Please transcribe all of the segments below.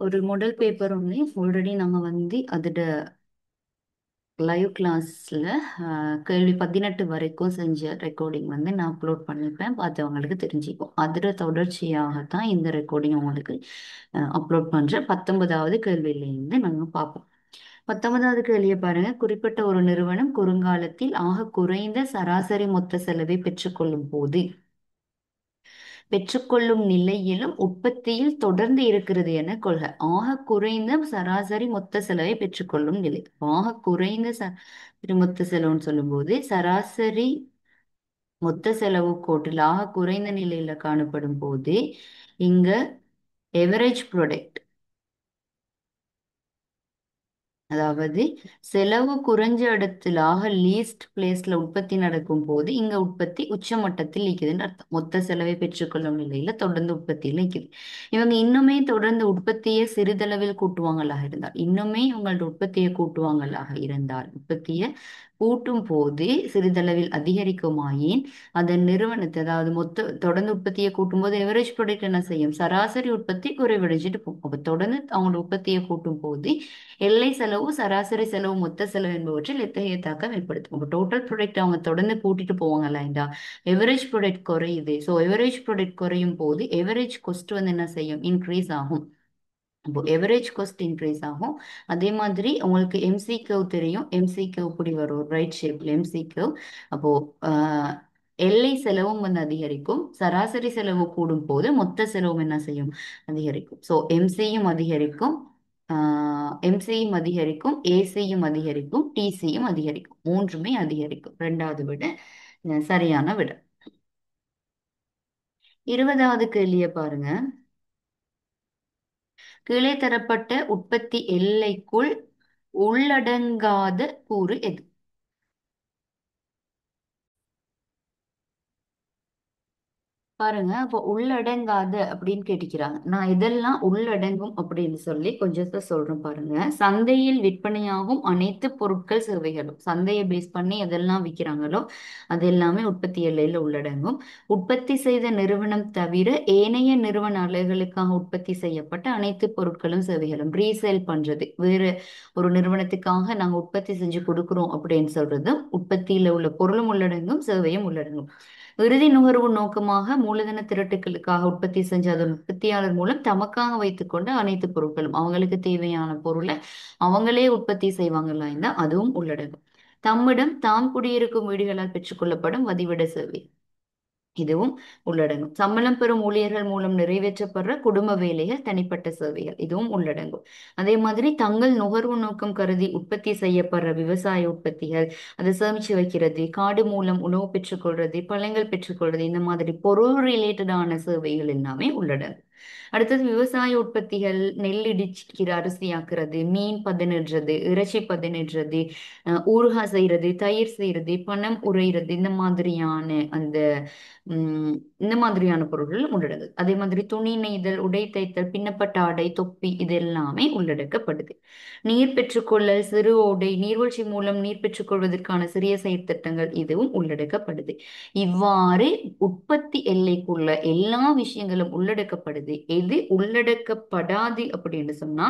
ஒரு model paper ஒன்று already நாங்கள் வந்து அதோட லைவ் கிளாஸில் கேள்வி 18 வரைக்கும் செஞ்ச ரெக்கார்டிங் வந்து நான் அப்லோட் பண்ணிப்பேன், பார்த்தவங்களுக்கு தெரிஞ்சுக்கும். அதில் தொடர்ச்சியாகத்தான் இந்த ரெக்கார்டிங் உங்களுக்கு அப்லோட் பண்ணுற 19வது கேள்வியிலேருந்து நாங்கள் பார்ப்போம். 19வது கேள்வியை பாருங்க. குறிப்பிட்ட ஒரு நிறுவனம் குறுங்காலத்தில் ஆக குறைந்த சராசரி மொத்த செலவை பெற்றுக்கொள்ளும் போது பெற்றுக்கொள்ளும் நிலையிலும் உற்பத்தியில் தொடர்ந்து இருக்கிறது என கொள்க. ஆக குறைந்த சராசரி மொத்த செலவை பெற்றுக்கொள்ளும் நிலை. ஆக குறைந்த சராசரி மொத்த செலவுன்னு சொல்லும்போது சராசரி மொத்த செலவு கோட்டில் ஆக குறைந்த நிலையில காணப்படும் போது இங்க எவரேஜ் ப்ராடக்ட், அதாவது செலவு குறைஞ்ச இடத்துல லீஸ்ட் பிளேஸ்ல உற்பத்தி நடக்கும் போது இங்க உற்பத்தி உச்சமட்டத்தில் நிற்குதுன்னு அர்த்தம். மொத்த செலவை பெற்றுக்கொள்ளும் நிலையில தொடர்ந்து உற்பத்தியில் நிற்குது. இவங்க இன்னுமே தொடர்ந்து உற்பத்தியை சிறிதளவில் கூட்டுவாங்களாக இருந்தால் இன்னுமே இவங்களோட உற்பத்தியை கூட்டுவாங்களாக இருந்தால் உற்பத்தியை கூட்டும் போது சிறிதளவில் அதிகரிக்குமாயின் அதன் நிறுவனத்தை, அதாவது மொத்த தொடர்ந்து உற்பத்தியை கூட்டும் போது எவரேஜ் ப்ராடக்ட் என்ன செய்யும்? சராசரி உற்பத்தி குறைவடைஞ்சிட்டு போகும். அப்ப தொடர்ந்து அவங்களோட உற்பத்தியை கூட்டும் போது எல்லை செலவு, சராசரி செலவு, மொத்த செலவு என்பவற்றில் எத்தகைய தாக்கம் ஏற்படுத்தும்? இப்போ டோட்டல் ப்ராடக்ட் அவங்க தொடர்ந்து கூட்டிட்டு போவாங்கல்ல, இந்த எவரேஜ் ப்ராடக்ட் குறையுது. ஸோ எவரேஜ் ப்ராடக்ட் குறையும் போது எவரேஜ் காஸ்ட் வந்து என்ன செய்யும்? இன்க்ரீஸ் ஆகும். அப்போ எவரேஜ் காஸ்ட் இன்க்ரீஸ் ஆகும். அதே மாதிரி உங்களுக்கு எம்சி கர்வ் தெரியும். எம்சி கர்வ் இப்படி வரும், ரைட் ஷேப்ல எம்சி கர்வ். அப்போ ஆஹ், எல்லை செலவும் வந்து அதிகரிக்கும். சராசரி செலவு கூடும் போது மொத்த செலவும் என்ன செய்யும்? அதிகரிக்கும். ஸோ எம்சியும் அதிகரிக்கும், எம்சியும் அதிகரிக்கும், ஏசியும் அதிகரிக்கும், டிசியும் அதிகரிக்கும். மூன்றுமே அதிகரிக்கும். ரெண்டாவது விட சரியான விட. 20வது கேள்வியை பாருங்க. கீழே தரப்பட்ட உற்பத்தி எல்லைக்குள் உள்ளடங்காத கூறு எது? பாருங்க, அப்போ உள்ளடங்காத அப்படின்னு கேட்டுக்கிறாங்க. நான் இதெல்லாம் உள்ளடங்கும் அப்படின்னு சொல்லி கொஞ்சத்தை சொல்றேன் பாருங்க. சந்தையில் விற்பனையாகும் அனைத்து பொருட்கள் சேவைகளும், சந்தையை பேஸ் பண்ணி எதெல்லாம் விற்கிறாங்களோ அது எல்லாமே உற்பத்தி எல்லையில உள்ளடங்கும். உற்பத்தி செய்த நிறுவனம் தவிர ஏனைய நிறுவன அலகுகளுக்காக உற்பத்தி செய்யப்பட்ட அனைத்து பொருட்களும் சேவைகளும், ரீசேல் பண்றது, வேறு ஒரு நிறுவனத்துக்காக நாங்க உற்பத்தி செஞ்சு கொடுக்குறோம் அப்படின்னு சொல்றதும் உற்பத்தியில உள்ள பொருளும் உள்ளடங்கும், சேவையும் உள்ளடங்கும். இறுதி நுகர்வு நோக்கமாக மூலதன திரட்டுகளுக்காக உற்பத்தி செஞ்ச அதன் உற்பத்தியாளர் மூலம் தமக்காக வைத்துக்கொண்ட அனைத்து பொருட்களும், அவங்களுக்கு தேவையான பொருளை அவங்களே உற்பத்தி செய்வாங்கல்ல, இந்த அதுவும் உள்ளடங்கும். தம்மிடம் தாம் குடியிருக்கும் வீடுகளால் பெற்றுக்கொள்ளப்படும் வதிவிட சேவை, இதுவும் உள்ளடங்கும். சம்பளம் பெறும் ஊழியர்கள் மூலம் நிறைவேற்றப்படுற குடும்ப வேலைகள், தனிப்பட்ட சேவைகள், இதுவும் உள்ளடங்கும். அதே மாதிரி தங்கள் நுகர்வு நோக்கம் கருதி உற்பத்தி செய்யப்படுற விவசாய உற்பத்திகள், அதை சேமிச்சு வைக்கிறது, காடு மூலம் உணவு பெற்றுக்கொள்றது, பழங்கள் பெற்றுக்கொள்றது, இந்த மாதிரி பொருள் ரிலேட்டடான சேவைகள் எல்லாமே உள்ளடங்கும். அடுத்தது விவசாய உற்பத்திகள், நெல் இடிச்சுக்கிற அரிசியாக்குறது, மீன் பதனிடுறது, இறைச்சி பதனிடுறது, ஊறுகாய் செய்யறது, தயிர் செய்யறது, பணம் உறையிறது, இந்த மாதிரியான பொருட்கள் உள்ளடங்குது. அதே மாதிரி துணி நெய்தல், உடை தைத்தல், பின்னப்பட்ட ஆடை, தொப்பி, இது எல்லாமே உள்ளடக்கப்படுது. நீர் பெற்றுக்கொள்ளல், சிறு ஓடை, நீர்வீழ்ச்சி மூலம் நீர் பெற்றுக்கொள்வதற்கான சிறிய செயற்திட்டங்கள், இதுவும் உள்ளடக்கப்படுது. இவ்வாறு உற்பத்தி எல்லைக்குள்ள எல்லா விஷயங்களும் உள்ளடக்கப்படுது. எது உள்ளடக்கப்படாது அப்படின்னு சொன்னா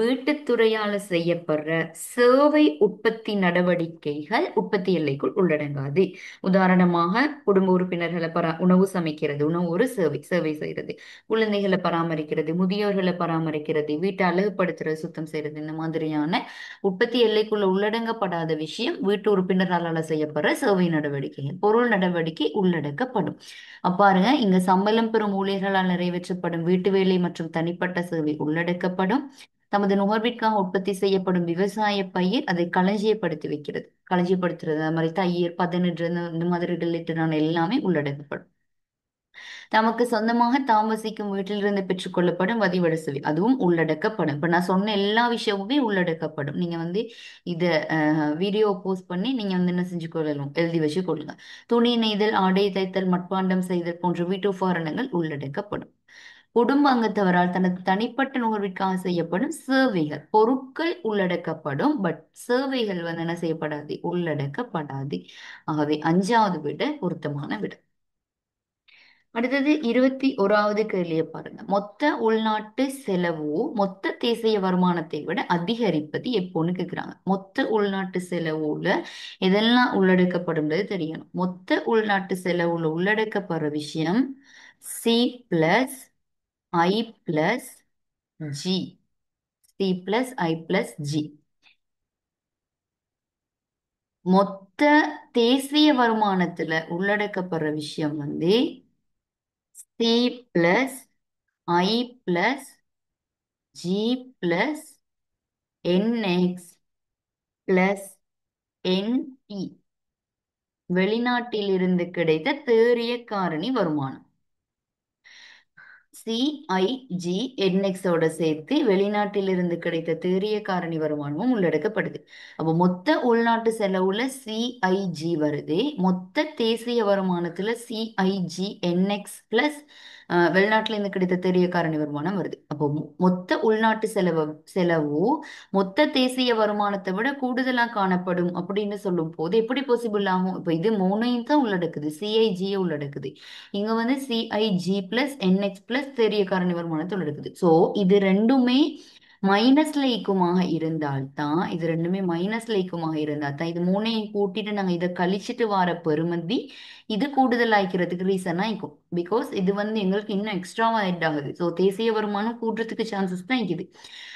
வீட்டுத்துறையால செய்யப்படுற சேவை உற்பத்தி நடவடிக்கைகள் உற்பத்தி எல்லைக்குள் உள்ளடங்காது. உதாரணமாக குடும்ப உறுப்பினர்களை உணவு சமைக்கிறது, உணவு ஒரு சேவை, சேவை செய்யறது, குழந்தைகளை பராமரிக்கிறது, முதியோர்களை பராமரிக்கிறது, வீட்டை அழகுபடுத்துறது, சுத்தம் செய்யறது, இந்த மாதிரியான உற்பத்தி எல்லைக்குள்ள உள்ளடங்கப்படாத விஷயம் வீட்டு உறுப்பினர்களால் செய்யப்படுற சேவை நடவடிக்கைகள், பொருள் நடவடிக்கை உள்ளடக்கப்படும். பாருங்க, இங்க சம்பளம் பெறும் ஊழியர்களால் நிறைவேற்றப்படும் வீட்டு வேலை மற்றும் தனிப்பட்ட சேவை உள்ளடக்கப்படும். தமது நுகர்விற்காக உற்பத்தி செய்யப்படும் விவசாய பயிர் அதை களஞ்சியப்படுத்தி வைக்கிறது, களஞ்சியப்படுத்துறது, அது மாதிரி தயிர் பதனிடுறது, இந்த மாதிரி ரிலேட்டடான எல்லாமே உள்ளடக்கப்படும். தமக்கு சொந்தமாக தாம் வசிக்கும் வீட்டிலிருந்து பெற்றுக்கொள்ளப்படும் வதிவிட சேவை, அதுவும் உள்ளடக்கப்படும். இப்ப நான் சொன்ன எல்லா விஷயமுமே உள்ளடக்கப்படும். நீங்க வந்து இத வீடியோ போஸ்ட் பண்ணி நீங்க வந்து என்ன செஞ்சு கொள்ளலாம், எழுதி வச்சு கொள்ளுங்க. துணி நெய்தல், ஆடை தைத்தல், மட்பாண்டம் செய்தல் போன்ற வீட்டு உபகரணங்கள் உள்ளடக்கப்படும். குடும்ப அங்கத்தவரால் தனது தனிப்பட்ட நுகர்விற்காக செய்யப்படும் சேவைகள், பொருட்கள் உள்ளடக்கப்படும். பட் சேவைகள் வந்து என்ன செய்யப்படாது, உள்ளடக்கப்படாது. ஆகவே 5வது விட பொருத்தமான விட. அடுத்தது 21வது கேள்வியை பாருங்க. மொத்த உள்நாட்டு செலவு மொத்த தேசிய வருமானத்தை விட அதிகரிப்பது எப்போன்னு கேக்குறாங்க. மொத்த உள்நாட்டு செலவுல எதெல்லாம் உள்ளடக்கப்படும்ன்றது தெரியணும். மொத்த உள்நாட்டு செலவுல உள்ளடக்கப்படுற விஷயம் C plus I plus G. C plus I plus G. மொத்த தேசிய வருமானத்துல உள்ளடக்கப்படுற விஷயம் வந்து C plus I plus G plus NX plus NT. வெளிநாட்டிலிருந்து கிடைத்த தேறிய காரணி வருமானம். சிஐஜி என்எக்ஸோட சேர்த்து வெளிநாட்டிலிருந்து கிடைத்த தேறிய காரணி வருமானமும் உள்ளடக்கப்படுது. அப்போ மொத்த உள்நாட்டு செலவுல சிஐஜி வருது. மொத்த தேசிய வருமானத்துல சிஐஜி என்எக்ஸ் பிளஸ் வெளிநாட்டுல இருந்து கிடைத்த தேறிய காரணி வருமானம் வருது. அப்போ மொத்த உள்நாட்டு செலவு மொத்த தேசிய வருமானத்தை விட கூடுதலா காணப்படும் அப்படின்னு சொல்லும் போது எப்படி பாசிபிள் ஆகும்? இப்போ இது மூணையும் தான் உள்ளடக்குது, சிஐஜியை உள்ளடக்குது. இங்க வந்து சிஐஜி பிளஸ் என்எக்ஸ் பிளஸ் தெரிய காரணி வருமானத்தில் இருக்குது. ஸோ இது ரெண்டுமே மைனஸ்ல ஈக்குவமாக இருந்தால்தான், இது ரெண்டுமே மைனஸ்ல ஈக்குவமாக இருந்தால்தான் இது மூணையும் கூட்டிட்டு நாங்க இதை கழிச்சிட்டு வர பெறுமதி இது கூடுதல் ஆயிக்கிறதுக்கு ரீசனா இருக்கும். பிகாஸ் இது வந்து எங்களுக்கு இன்னும் எக்ஸ்ட்ராவா ஆட் ஆகுது. ஸோ தேசிய வருமானம் கூடுறதுக்கு சான்சஸ் தான் இருக்குது.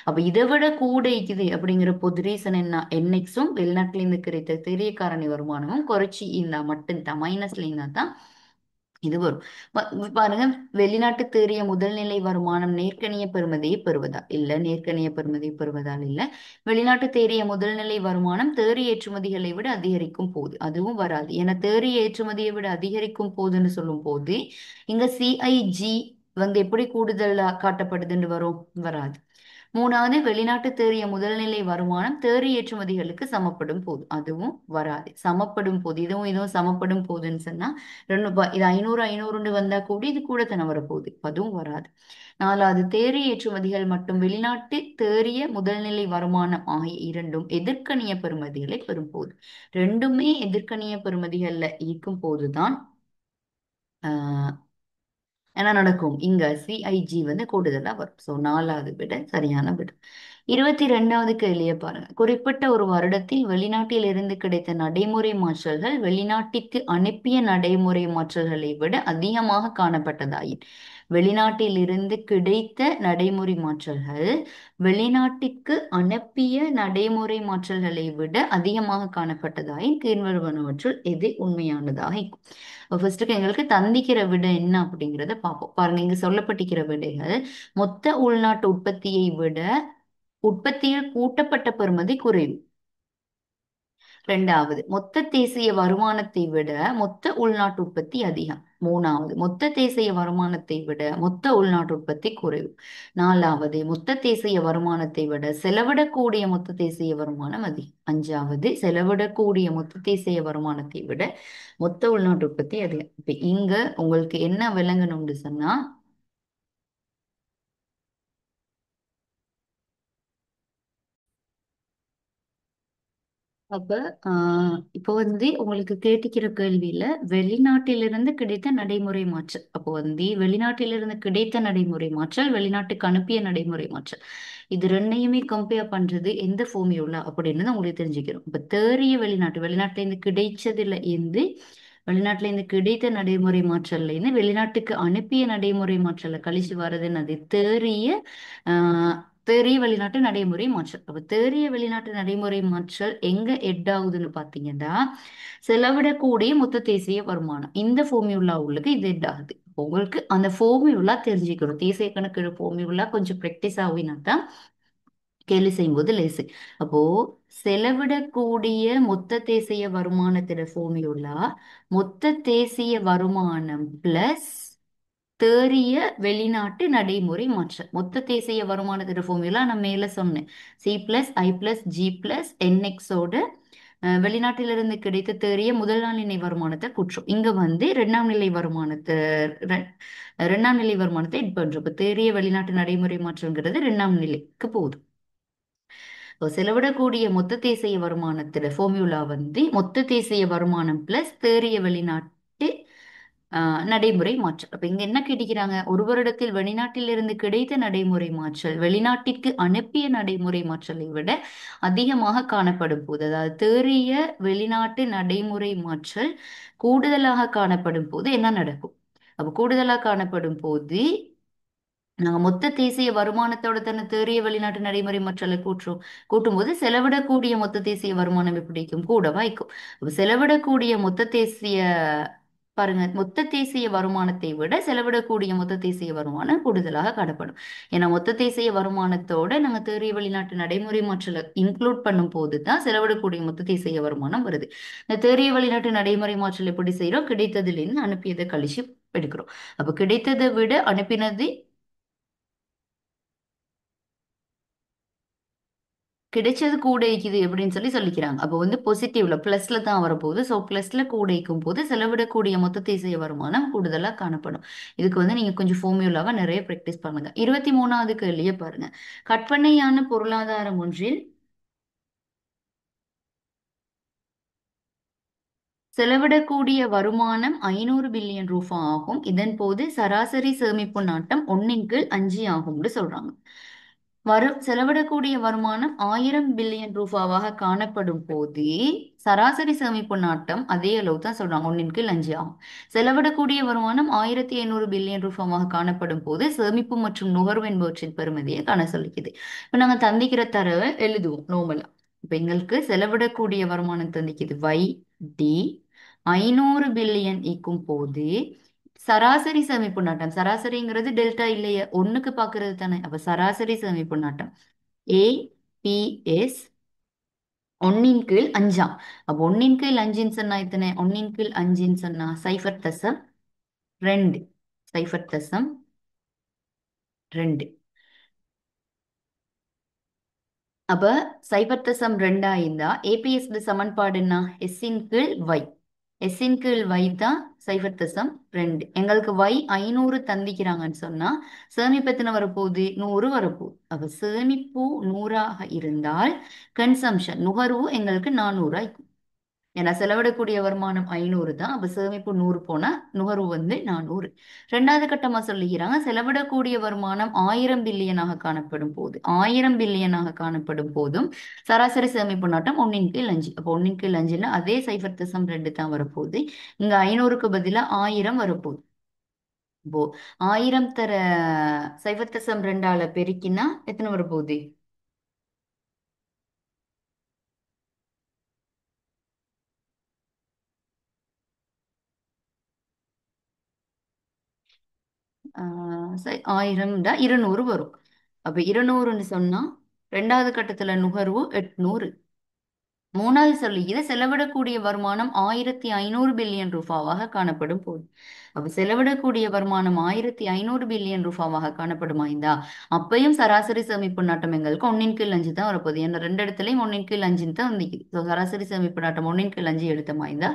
அப்ப இதை விட கூட இருக்குது அப்படிங்கிற பொது ரீசன் என்ன? என்எக்ஸும் வெளிநாட்டுல இருந்து கிடைத்த தெரிய காரணி வருமானமும் குறைச்சி இருந்தா மட்டும்தான், மைனஸ்ல இருந்தா தான் இது வரும். பாருங்க, வெளிநாட்டு தேறிய முதல்நிலை வருமானம் நேர்க்கணிய பெறுமதியை பெறுவதா இல்ல, நேர்க்கணிய பெறுமதியை பெறுவதால் இல்ல. வெளிநாட்டு தேறிய முதல்நிலை வருமானம் தேறிய ஏற்றுமதிகளை விட அதிகரிக்கும் போது அதுவும் வராது. ஏன்னா தேறிய ஏற்றுமதியை விட அதிகரிக்கும் போதுன்னு சொல்லும் போது இங்க சிஐஜி வந்து எப்படி கூடுதலா காட்டப்படுதுன்னு வரும்? வராது. மூணாவது, வெளிநாட்டு தேறிய முதல்நிலை வருமானம் தேறிய ஏற்றுமதிகளுக்கு சமப்படும் போது அதுவும் வராது. சமப்படும் போது இதுவும் சமப்படும் போதுன்னு சொன்னா இது 500 500 வந்தா கூட இது கூட தானே வரப்போகுது, அதுவும் வராது. நாலாவது, தேறிய ஏற்றுமதிகள் மற்றும் வெளிநாட்டு தேறிய முதல்நிலை வருமானம் ஆகிய இரண்டும் எதிர்க்கணிய பெறுமதிகளை பெறும் போது, ரெண்டுமே எதிர்க்கணிய பெறுமதிகள்ல இருக்கும் போதுதான் என்ன நடக்கும்? இங்க சிஐஜி வந்து கூடுதலா வரும். ஸோ நாலாவது விட சரியான விட. 22வது கேள்வியை பாருங்க. குறிப்பிட்ட ஒரு வருடத்தில் வெளிநாட்டில் இருந்து கிடைத்த நடைமுறை மாற்றல்கள் வெளிநாட்டிற்கு அனுப்பிய நடைமுறை மாற்றல்களை விட அதிகமாக காணப்பட்டதாயின், வெளிநாட்டில் இருந்து கிடைத்த நடைமுறை மாற்றல்கள் வெளிநாட்டிற்கு அனுப்பிய நடைமுறை மாற்றல்களை விட அதிகமாக காணப்பட்டதாயின் கீழ்வருவனவற்றுள் எது உண்மையானதாக இருக்கும்? ஃபர்ஸ்ட்டுக்கு எங்களுக்கு தந்திக்கிற விட என்ன அப்படிங்கிறத பார்ப்போம். பாருங்க, இங்க சொல்லப்பட்டிருக்கிற விடைகள் மொத்த உள்நாட்டு உற்பத்தியை விட உற்பத்தியில் கூட்டப்பட்ட பெறுமதி குறைவு. ரெண்டாவது, மொத்த தேசிய வருமானத்தை விட மொத்த உள்நாட்டு உற்பத்தி அதிகம். மூணாவது, மொத்த தேசிய வருமானத்தை விட மொத்த உள்நாட்டு உற்பத்தி குறைவு. நாலாவது, மொத்த தேசிய வருமானத்தை விட செலவிடக்கூடிய மொத்த தேசிய வருமானம் அதிகம். அஞ்சாவது, செலவிடக்கூடிய மொத்த தேசிய வருமானத்தை விட மொத்த உள்நாட்டு உற்பத்தி அதிகம். இப்ப இங்க உங்களுக்கு என்ன விளங்கணும்னு சொன்னா, அப்ப இப்போ வந்து உங்களுக்கு கேட்டுக்கிற கேள்வியில வெளிநாட்டிலிருந்து கிடைத்த நடைமுறை மாற்றல், அப்போ வந்து வெளிநாட்டிலிருந்து கிடைத்த நடைமுறை மாற்றல் வெளிநாட்டுக்கு அனுப்பிய நடைமுறை மாற்றல், இது ரெண்டையுமே கம்பேர் பண்றது எந்த ஃபார்மியூலா அப்படின்னு தான் உங்களுக்கு தெரிஞ்சுக்கிறோம். இப்ப தேறிய வெளிநாட்டுல இருந்து கிடைச்சதுல இருந்து வெளிநாட்டுல இருந்து கிடைத்த நடைமுறை மாற்றல்ல இருந்து வெளிநாட்டுக்கு அனுப்பிய நடைமுறை மாற்றலை கழிச்சு வர்றதுன்னு அது தேறிய ஆஹ் தேறிய வெளிநாட்டு நடைமுறை மாற்றல். அப்ப தேறிய வெளிநாட்டு நடைமுறை மாற்றல் எங்க ஹெட் ஆகுதுன்னு பாத்தீங்கன்னா, செலவிடக்கூடிய மொத்த தேசிய வருமானம் இந்த ஃபார்முலா உள்ளது இது ஹெட் ஆகுது. அப்போ உங்களுக்கு அந்த ஃபார்முலா தெரிஞ்சுக்கணும். தேசிய கணக்கு ஃபார்முலா கொஞ்சம் ப்ராக்டிஸ் ஆகினா தான் கேள்வி செய்யும்போது லேசு. அப்போ செலவிடக்கூடிய மொத்த தேசிய வருமானத்தோட ஃபார்முலா மொத்த தேசிய வருமானம் பிளஸ் தேறிய வெளிநாட்டு நடைமுறை மாற்றல். மொத்த தேசிய வருமானத்தோட ஃபார்முலா நான் மேல சொன்னேன். C plus I plus G plus என்எக்ஸோட வெளிநாட்டிலிருந்து கிடைத்த தேறிய முதல் நிலை வருமானத்தை குற்றம். இங்க வந்து ரெ- ரெண்டாம் நிலை வருமானத்தை எட் பண்றோம். இப்ப தேறிய வெளிநாட்டு நடைமுறை மாற்றம்ங்கிறது ரெண்டாம் நிலைக்கு போகுது. இப்போ செலவிடக்கூடிய மொத்த தேசிய வருமானத்துல ஃபார்முலா வந்து மொத்த தேசிய வருமானம் பிளஸ் தேறிய வெளிநாட்டு நடைமுறை மாற்றல். அப்ப இங்க என்ன கேட்டிருக்கிறாங்க? ஒரு வருடத்தில் வெளிநாட்டிலிருந்து கிடைத்த நடைமுறை மாற்றல் வெளிநாட்டிற்கு அனுப்பிய நடைமுறை மாற்றலை விட அதிகமாக காணப்படும் போது, அதாவது தேறிய வெளிநாட்டு நடைமுறை மாற்றல் கூடுதலாக காணப்படும் போது என்ன நடக்கும்? அப்ப கூடுதலாக காணப்படும் போது நாங்க மொத்த தேசிய வருமானத்தோட தானே தேறிய வெளிநாட்டு நடைமுறை மற்றலை கூட்டும்போது செலவிடக்கூடிய மொத்த தேசிய வருமானம் எப்படி இருக்கும்? கூட வாய்க்கும். அப்ப செலவிடக்கூடிய மொத்த தேசிய பாருங்க, மொத்த தேசிய வருமானத்தை விட செலவிடக்கூடிய மொத்த தேசிய வருமானம் கூடுதலாக காணப்படும். ஏன்னா மொத்த தேசிய வருமானத்தோட நாங்க தேறிய வெளிநாட்டு நடைமுறை மாற்றலை இன்க்ளூட் பண்ணும் போது தான் செலவிடக்கூடிய மொத்த தேசிய வருமானம் வருது. இந்த தேறிய வெளிநாட்டு நடைமுறை மாற்றல் எப்படி செய்யறோம்? கிடைத்ததிலிருந்து அனுப்பியதை கழிச்சு எடுக்கிறோம். அப்ப கிடைத்ததை விட அனுப்பினது கிடைச்சது கூடைக்குது அப்படின்னு சொல்லிக்கிறாங்க. அப்போ வந்து பாசிட்டிவ்ல பிளஸ்ல தான் வரப்போகுது. ஸோ பிளஸ்ல கூடைக்கும் போது செலவிடக்கூடிய மொத்த தேசிய வருமானம் கூடுதலாக காணப்படும். இதுக்கு வந்து நீங்க கொஞ்சம் ஃபார்முலாவா நிறைய ப்ராக்டிஸ் பண்ணுங்க. 23வது கேள்வியை பாருங்க. கற்பனையான பொருளாதாரம் ஒன்றில் செலவிடக்கூடிய வருமானம் 500 பில்லியன் ரூபாய் ஆகும். இதன் போது சராசரி சேமிப்பு நாட்டம் 1/5 ஆகும்னு சொல்றாங்க. செலவிடக்கூடிய வருமானம் 1000 பில்லியன் ரூபாவாக காணப்படும் போது சராசரி சேமிப்பு நாட்டம் அதே அளவு தான் சொல்றாங்க, 1/5 ஆகும். செலவிடக்கூடிய வருமானம் 1500 பில்லியன் ரூபாவாக காணப்படும் போது சேமிப்பு மற்றும் நுகர்வு என்பவற்றின் பெறுமதியை காண சொல்லிக்குது. இப்ப நாங்க தந்திக்கிற தரவை எழுதுவோம் நார்மலா. இப்ப எங்களுக்கு செலவிடக்கூடிய வருமானம் தந்திக்குது டி 500 பில்லியன் ஈக்கும் போது சராசரி சேமிப்பு நாட்டம், சராசரிங்கிறது டெல்டா இல்லையே, ஒண்ணுக்கு பாக்குறது தானே. அப்ப சராசரி சேமிப்பு நாட்டம் APS 1/5. அப்ப 1/5 சொன்னா எத்தனை? 1/5 சொன்னா 0.2. 0.2. அப்ப 0.2 இருந்தா ஏபிஎஸ் சமன்பாடுன்னா S/Y. S/Y தான் 0.2. எங்களுக்கு Y 500 தந்திக்கிறாங்கன்னு சொன்னா சேமிப்பு எத்தனை வரப்போகுது? 100 வரப்போகுது. அப்ப சேமிப்பு 100ஆக இருந்தால் கன்சம்ஷன் நுகர்வு எங்களுக்கு 400 ஆயிக்கும். ஏன்னா செலவிடக்கூடிய வருமானம் 500 தான். அப்ப சேமிப்பு 100 போனா நுகர்வு வந்து 400. ரெண்டாவது கட்டமா சொல்லிக்கிறாங்க, செலவிடக்கூடிய வருமானம் 1000 பில்லியனாக காணப்படும் போது 1000 பில்லியனாக காணப்படும் போதும் சராசரி சேமிப்பு நாட்டம் 1/5. அப்போ 1/5ல அதே 0.2 தான் வரப்போகுது. இங்க 500க்கு பதிலா 1000 வரப்போகுது. இப்போ 1000 தர 0.2ஆல பெருக்கினா எத்தனை வரப்போகுது? சரி, 1000 200 வரும். அப்ப 200ன்னு சொன்னா ரெண்டாவது கட்டத்துல நுகர்வு 800. மூணாவது சொல்லி இதை செலவிடக்கூடிய வருமானம் 1500 பில்லியன் ரூபாவாக காணப்படும் போது. அப்ப செலவிடக்கூடிய வருமானம் 1500 பில்லியன் ரூபாவாக காணப்படுமா இருந்தா அப்பயும் சராசரி சேமிப்பு நாட்டம் எங்களுக்கு 1/5 தான் வரப்போகுது. ஏன்னா ரெண்டு இடத்துலயும் 1/5 தான் வந்துக்குது. ஸோ சராசரி சேமிப்பு நாட்டம் 1/5 எடுத்தமா இருந்தா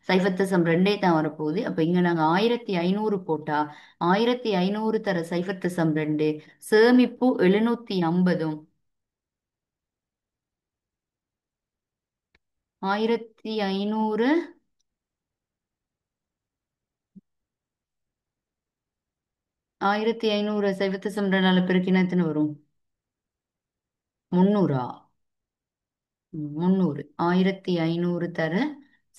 0.2 தான் வரப்போகுது. அப்ப இங்க நாங்க 1500 போட்டா 1500 தர 0.2 சேமிப்பு 750. 1500 1500 0.2 பெருக்கினா எத்தனை வரும்? 300. 300. 1500 தர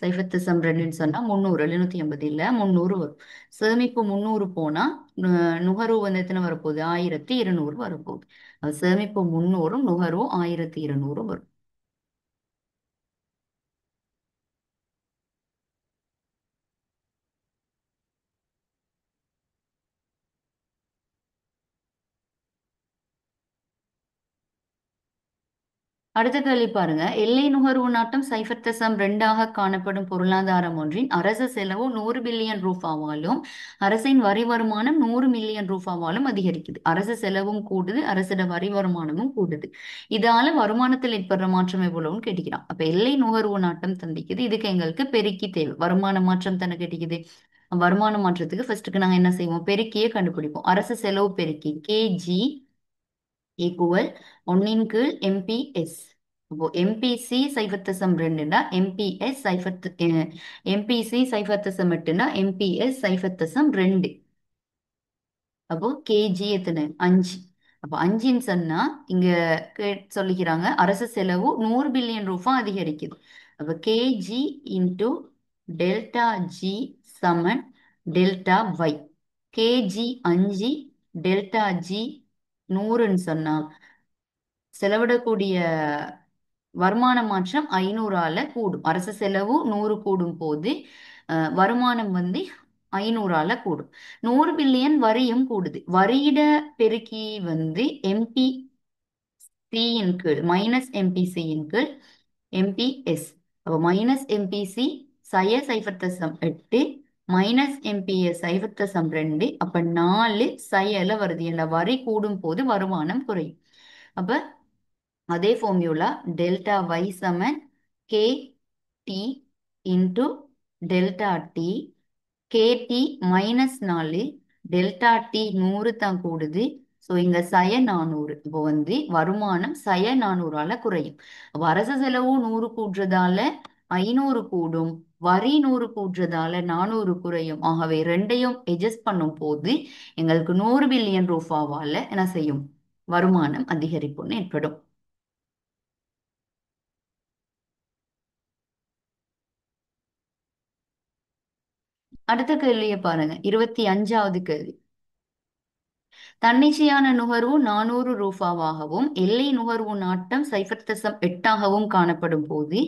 0.2ன்னு சொன்னா 300. 750 இல்ல 300 வரும். சேமிப்பு 300 போனா நுகர்வு வந்து எத்தனை வரப்போகுது? 1200 வரப்போகுது. அது சேமிப்பு 300, நுகர்வு 1200 வரும். அடுத்த கேள்வி பாருங்க. எல்லை நுகர்வு நாட்டம் 0.2ஆக காணப்படும் பொருளாதாரம் ஒன்றின் அரசு செலவு 100 பில்லியன் ரூபாவாலும் அரசின் வரி வருமானம் 100 மில்லியன் ரூபாவாலும் அதிகரிக்குது. அரசு செலவும் கூடுது, அரசோட வரி வருமானமும் கூடுது. இதால வருமானத்தில் ஏற்படுற மாற்றம் எவ்வளவுன்னு கேட்டுக்கிறான். அப்ப எல்லை நுகர்வு நாட்டம் தந்திக்குது. இதுக்கு எங்களுக்கு பெருக்கி தேவை. வருமான மாற்றம் தானே கேட்டுக்குது. வருமான மாற்றத்துக்கு ஃபர்ஸ்ட்டுக்கு நாங்க என்ன செய்வோம்? பெருக்கியே கண்டுபிடிப்போம். அரசு செலவு பெருக்கி KG = 1/MP/S. அப்போ எம்பிசி சைபர் தசம் ரெண்டுனா எம்பிஎஸ் சைபர் எம்பிசி சைபர் தசம் எட்டுனா எம்பிஎஸ் சைபர் தசம் ரெண்டு. அப்போ கேஜி எத்தனை? 5. அப்போ 5ன்னு சொன்னா இங்க சொல்லிக்கிறாங்க அரசு செலவு 100 பில்லியன் ரூபாய் அதிகரிக்குது. அப்போ கேஜி இன்டு டெல்டா ஜி சமன் delta Y. KG 5, delta G 100ன்னு சொன்னா செலவிடக்கூடிய வருமான மாற்றம் 500ஆல கூடும். அரசு செலவு 100 கூடும் போது வருமானம் வந்து 500ஆல கூடும். 100 பில்லியன் வரியும் கூடுது. வரியிட பெருக்கி வந்து எம்பிசியின் கீழ் மைனஸ் எம்பிசியின் கீழ் எம்பிஎஸ். அப்போ மைனஸ் எம்பிசி சைபர் தசம் 8 மைனஸ் எம்பிஎஸ் சைபர் தசம் 2. அப்ப 4 சையல வருது. என்ற வரி கூடும் போது வருமானம் குறையும். அப்ப அதே ஃபார்முலா டெல்டா ஒய் சமன் K T into delta T. KT -4 delta T 100 தான் கூடுது. ஸோ இங்க சய 400. இப்போ வந்து வருமானம் சய 400ஆல குறையும். அப்ப அரசு செலவு 100 கூடுறதால 500 கூடும். வரி 100 கூடுறதால 400 குறையும். ஆகவே ரெண்டையும் எட்ஜஸ்ட் பண்ணும் போது எங்களுக்கு 100 பில்லியன் ரூபாவால என்ன செய்யும்? வருமானம் அதிகரிப்புன்னு ஏற்படும். அடுத்த கேள்வியை பாருங்க. 25வது கேள்வி. தன்னிச்சையான நுகர்வு 400 ரூபாவாகவும் எல்லை நுகர்வு நாட்டம் சைபர் தசம் 8ஆகவும் காணப்படும் போது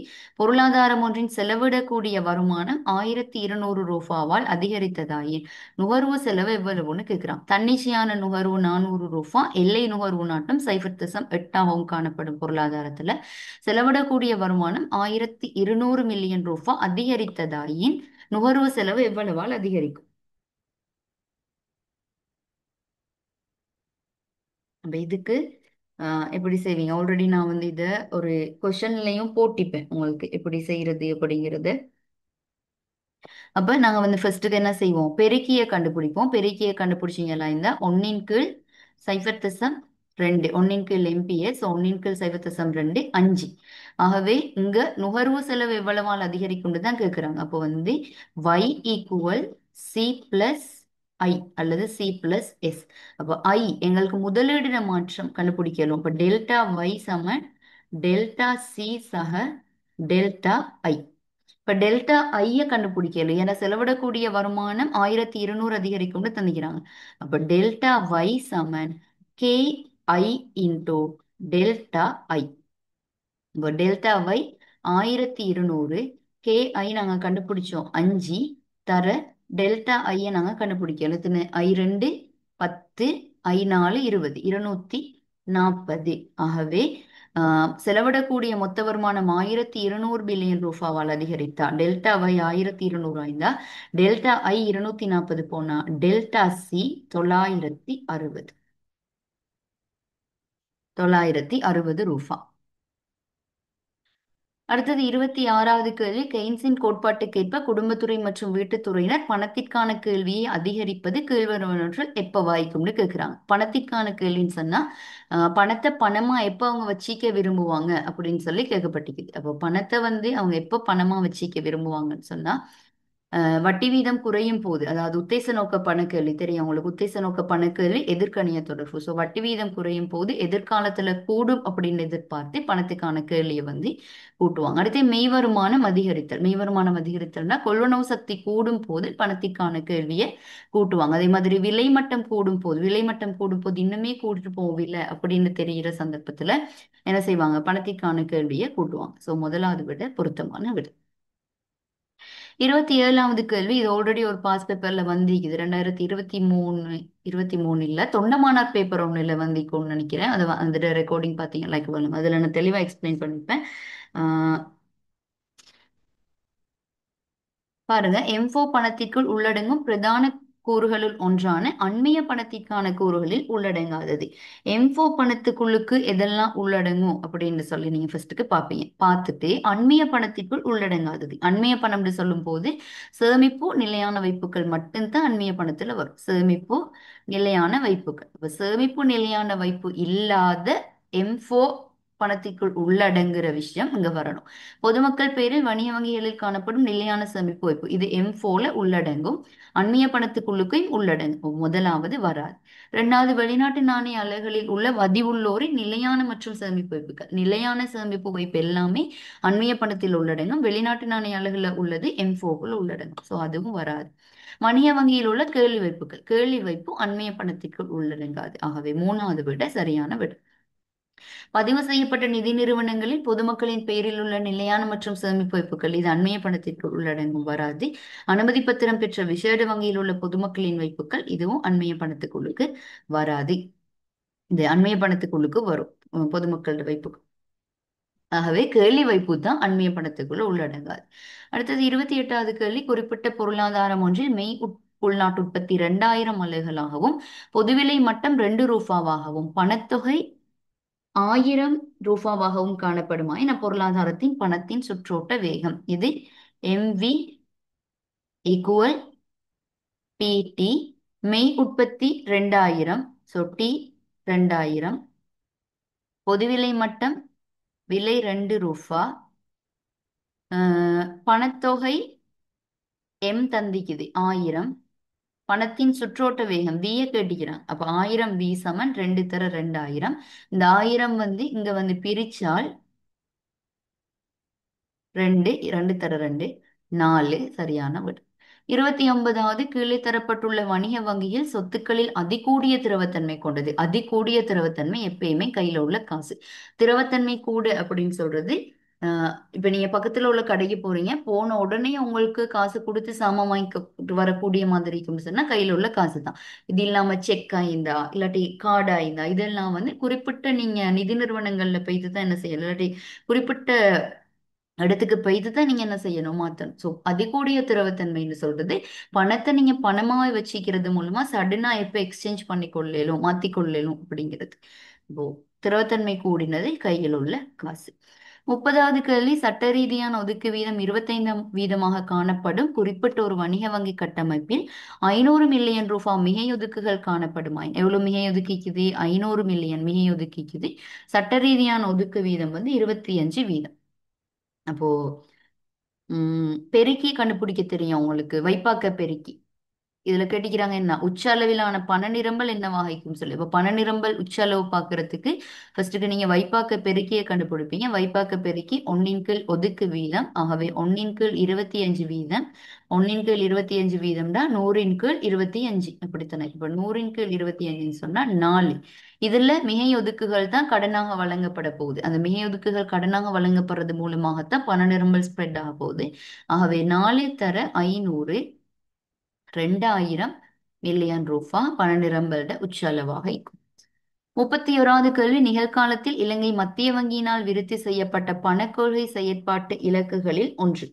பொருளாதாரம் ஒன்றின் செலவிடக்கூடிய வருமானம் 1200 ரூபாவால் அதிகரித்ததாயின் நுகர்வு செலவு எவ்வளவுன்னு கேட்கிறான். தன்னிச்சையான நுகர்வு 400 ரூபாய், எல்லை நுகர்வு நாட்டம் சைபர் தசம் 8ஆகவும் காணப்படும் பொருளாதாரத்துல செலவிடக்கூடிய வருமானம் 1200 மில்லியன் ரூபாய் அதிகரித்ததாயின் நுகர்வு செலவு எவ்வளவால் அதிகரிக்கும்? அப்ப இதுக்கு எப்படி செய்வீங்க? ஆல்ரெடி நான் வந்து இதை ஒரு கொஷன்லையும் போட்டிப்பேன் உங்களுக்கு எப்படி செய்யறது அப்படிங்கிறது. அப்ப நாங்க வந்து ஃபர்ஸ்ட்டுக்கு என்ன செய்வோம்? பெருக்கியை கண்டுபிடிப்போம். பெருக்கியை கண்டுபிடிச்சிங்களா இந்த 1 கீழ் சைபர் தசம் 2 1 கீழ் எம்பிஎஸ் 1 கீழ் சைபர் தசம் 2 5. ஆகவே இங்க நுகர்வு செலவு எவ்வளவால் அதிகரிக்கும்னு தான் கேட்குறாங்க. அப்போ வந்து y ஈக்குவல் சி பிளஸ் ஐ அல்லது சி பிளஸ் எஸ். அப்போ ஐ எங்களுக்கு முதலீடு மாற்றம் கண்டுபிடிக்கணும். இப்போ டெல்டா ஒய் சமன் டெல்டா சி சக டெல்டா ஐ. இப்ப டெல்டா ஐய கண்டுபிடிக்கல. ஏன்னா செலவிடக்கூடிய வருமானம் 1200 அதிகரிக்கும்னு தந்துக்கிறாங்க. அப்ப டெல்டா ஒய் சமன் K I into delta I. இப்போ டெல்டா ஒய் 1200, கே ஐ நாங்க கண்டுபிடிச்சோம் 5 தர டெல்டா ஐய நாங்க கண்டுபிடிக்கணும். எத்தனை? I2 10, I4 20 240. ஆகவே செலவிடக்கூடிய மொத்த வருமானம் 1200 பில்லியன் ரூபாவால் அதிகரித்தா டெல்டா ஒய் 1200 ஆயிருந்தா டெல்டா ஐ 240 போனா டெல்டா சி 960 ரூபாய். அடுத்தது 26வது கேள்வி. கெய்ன்ஸின் கோட்பாட்டுக்கேற்ப குடும்பத்துறை மற்றும் வீட்டுத்துறையினர் பணத்திற்கான கேள்வியை அதிகரிப்பது கீழ்வருவனவற்றில் எப்ப வாய்க்கும்னு கேட்கிறாங்க. பணத்திற்கான கேள்வின்னு சொன்னா பணத்தை பணமா எப்ப அவங்க வச்சிக்க விரும்புவாங்க அப்படின்னு சொல்லி கேட்கப்பட்டிருக்குது. அப்போ பணத்தை வந்து அவங்க எப்ப பணமா வச்சிக்க விரும்புவாங்கன்னு சொன்னா வட்டி வீதம் குறையும் போது, அதாவது உத்தேச நோக்க பணக்கேள்வி தெரியும் உங்களுக்கு. உத்தேச நோக்க பணக்கேள்வி எதிர்கணிய தொடர்பு. ஸோ வட்டி வீதம் குறையும் போது எதிர்காலத்துல கூடும் அப்படின்னு எதிர்பார்த்து பணத்துக்கான கேள்வியை வந்து கூட்டுவாங்க. அடுத்து மெய் வருமானம் அதிகரித்தல். மெய் வருமானம் அதிகரித்தல்னா கொள்வனவு சக்தி கூடும் போது பணத்திற்கான கேள்வியை கூட்டுவாங்க. அதே மாதிரி விலை மட்டம் கூடும் போது, விலை மட்டம் கூடும் போது இன்னுமே கூட்டிட்டு போகவில்லை அப்படின்னு தெரிகிற சந்தர்ப்பத்துல என்ன செய்வாங்க? பணத்திற்கான கேள்வியை கூட்டுவாங்க. ஸோ முதலாவது விட பொருத்தமான விட. 27வது கேள்வி. இது ஆல்ரெடி ஒரு பாஸ் பேப்பர்ல வந்திருக்குது. 2023 இல்ல தொண்டமானார் பேப்பர் ஒண்ணுல வந்திக்கும்னு நினைக்கிறேன். அது அந்த ரெக்கார்டிங் பாத்தீங்கன்னா லைக் வேணும். அதுல நான் தெளிவா எக்ஸ்பிளைன் பண்ணிருப்பேன். பாருங்க, M4 பணத்திற்குள் உள்ளடங்கும் பிரதான கூறுகளுள் ஒன்றான அண்மைய பணத்திற்கான கூறுகளில் உள்ளடங்காதது. M4 பணத்துக்குள்ளுக்கு எதெல்லாம் உள்ளடங்கும் அப்படின்னு சொல்லி நீங்க ஃபர்ஸ்ட்டுக்கு பார்ப்பீங்க. பார்த்துட்டு அண்மைய பணத்திற்குள் உள்ளடங்காதது. அண்மைய பணம்னு சொல்லும் போது சேமிப்பு நிலையான வைப்புகள் மட்டும்தான் அண்மைய பணத்துல வரும். சேமிப்பு நிலையான வைப்புகள். இப்ப சேமிப்பு நிலையான வைப்பு இல்லாத M4 பணத்திற்குள் உள்ளடங்குற விஷயம் இங்க வரணும். பொதுமக்கள் பேரில் வணிக வங்கிகளில் காணப்படும் நிலையான சேமிப்பு வைப்பு இது M4ல உள்ளடங்கும். அந்நிய பணத்துக்குள்ளுக்கும் உள்ளடங்கும். முதலாவது வராது. இரண்டாவது, வெளிநாட்டு நாணய அலகுகளில் உள்ள வதிவுள்ளோரின் நிலையான மற்றும் சேமிப்பு வைப்புகள். நிலையான சேமிப்பு வைப்பு எல்லாமே அந்நிய பணத்தில் உள்ளடங்கும். வெளிநாட்டு நாணய அலகுல உள்ளது M4க்குள் உள்ளடங்கும். ஸோ அதுவும் வராது. வணிக வங்கியில் உள்ள கேள்வி வைப்புகள். கேள்வி வைப்பு அந்நிய பணத்திற்குள் உள்ளடங்காது. ஆகவே மூணாவது விட சரியான விட. பதிவு செய்யப்பட்ட நிதி நிறுவனங்களில் பொதுமக்களின் பெயரில் உள்ள நிலையான மற்றும் சேமிப்பு வைப்புகள் இது அந்நிய பணத்திற்குள் உள்ளடங்கும். வராது. அனுமதி பத்திரம் பெற்ற விசேட வங்கியில் உள்ள பொதுமக்களின் வைப்புகள் இதுவும் அந்நிய பணத்துக்குள்ளுக்கு வராது. இது அந்நிய பணத்துக்குள்ளுக்கு வரும். பொதுமக்களோட வைப்புகள். ஆகவே கேள்வி வைப்பு தான் அந்நிய பணத்துக்குள்ள உள்ளடங்காது. அடுத்தது 28வது கேள்வி, குறிப்பிட்ட பொருளாதாரம் ஒன்றில் உள்நாட்டு உற்பத்தி 2000 அலகுகளாகவும் பொதுவிலை மட்டம் 2 ரூபாவாகவும் பணத்தொகை 1000 ரூபாவாகவும் காணப்படுமாயின் அப்பொருளாதாரத்தின் பணத்தின் சுற்றோட்ட வேகம் இது MV ஈக்குவல் PT. மெய் உற்பத்தி 2000, ஸோ T 2000, பொதுவிலை மட்டம் விலை 2 ரூபா, பணத்தொகை தந்திக்குது 1000, பணத்தின் சுற்றோட்ட வேகம் விய கேட்டிக்கிறான். அப்ப 1000 V சமன் 2 தர 2000. இந்த 1000 இங்க பிரிச்சால் 2 2 தர 2 4 சரியான விடை. 29வது, கீழே தரப்பட்டுள்ள வணிக வங்கியில் சொத்துக்களில் அதிகூடிய திரவத்தன்மை கொண்டது. அதிகூடிய திரவத்தன்மை எப்பயுமே கையில உள்ள காசு. திரவத்தன்மை கூட அப்படின்னு சொல்றது இப்ப நீங்க பக்கத்துல உள்ள கடைக்கு போறீங்க, போன உடனே உங்களுக்கு காசு கொடுத்து சாமான் வாங்கி வரக்கூடிய மாதிரி இருக்கும்னு சொன்னா கையில உள்ள காசு தான். இது இல்லாம செக் ஆயிருந்தா இல்லாட்டி கார்டு ஆயிருந்தா இதெல்லாம் குறிப்பிட்ட நீங்க நிதி நிறுவனங்கள்ல போயிட்டு தான் என்ன செய்யலாம், இல்லாட்டி குறிப்பிட்ட இடத்துக்கு போயிட்டு தான் நீங்க என்ன செய்யணும், மாத்தணும். ஸோ அதிகூடிய திரவத்தன்மைன்னு சொல்றது பணத்தை நீங்க பணமாவே வச்சுக்கிறது மூலமா சடனா எப்ப எக்ஸ்சேஞ்ச் பண்ணி கொள்ளலும் மாத்தி கொள்ளலும் அப்படிங்கிறது. இப்போ திரவத்தன்மை கூடினது கையில் உள்ள காசு. 30வது கேள்வி, சட்ட ரீதியான ஒதுக்கு வீதம் 25% காணப்படும் குறிப்பிட்ட ஒரு வணிக வங்கி கட்டமைப்பில் 500 மில்லியன் ரூபாய் மிகை ஒதுக்குகள் காணப்படுமாயின் எவ்வளவு மிகை ஒதுக்கிக்குது, 500 மில்லியன் மிகை ஒதுக்கிக்குது. சட்ட ரீதியான ஒதுக்கு வீதம் 25%. அப்போ பெருக்கி கண்டுபிடிக்க தெரியும் உங்களுக்கு, வைப்பாக்க பெருக்கி. இதுல கேட்டிக்கிறாங்க என்ன உச்ச அளவிலான பண நிரம்பல் என்னவாக இருக்கும் சொல்லி. இப்ப பண நிரம்பல் உச்ச அளவு பாக்குறதுக்கு ஃபர்ஸ்ட்டுக்கு நீங்க வைப்பாக்க பெருக்கியை கண்டுபிடிப்பீங்க. வைப்பாக்க பெருக்கி 1/கீழ் ஒதுக்கு வீதம். ஆகவே 1/கீழ் 25%. 1/கீழ் 25%, 100/கீழ் 25 அப்படித்தானே. இப்ப 100/கீழ் 25 சொன்னா 4. இதுல மிகை ஒதுக்குகள் தான் கடனாக வழங்கப்பட போகுது. அந்த மிகை ஒதுக்குகள் கடனாக வழங்கப்படுறது மூலமாகத்தான் பண நிரம்பல் ஸ்ப்ரெட் ஆக போகுது. ஆகவே 4 தர 500 2000 மில்லியன் ரூபாய் பண நிரம்பல்ட உச்ச அளவாக இருக்கும். 31வது கேள்வி, நிகழ்காலத்தில் இலங்கை மத்திய வங்கியினால் விருத்தி செய்யப்பட்ட பணக்கொள்கை செயற்பாட்டு இலக்குகளில் ஒன்று.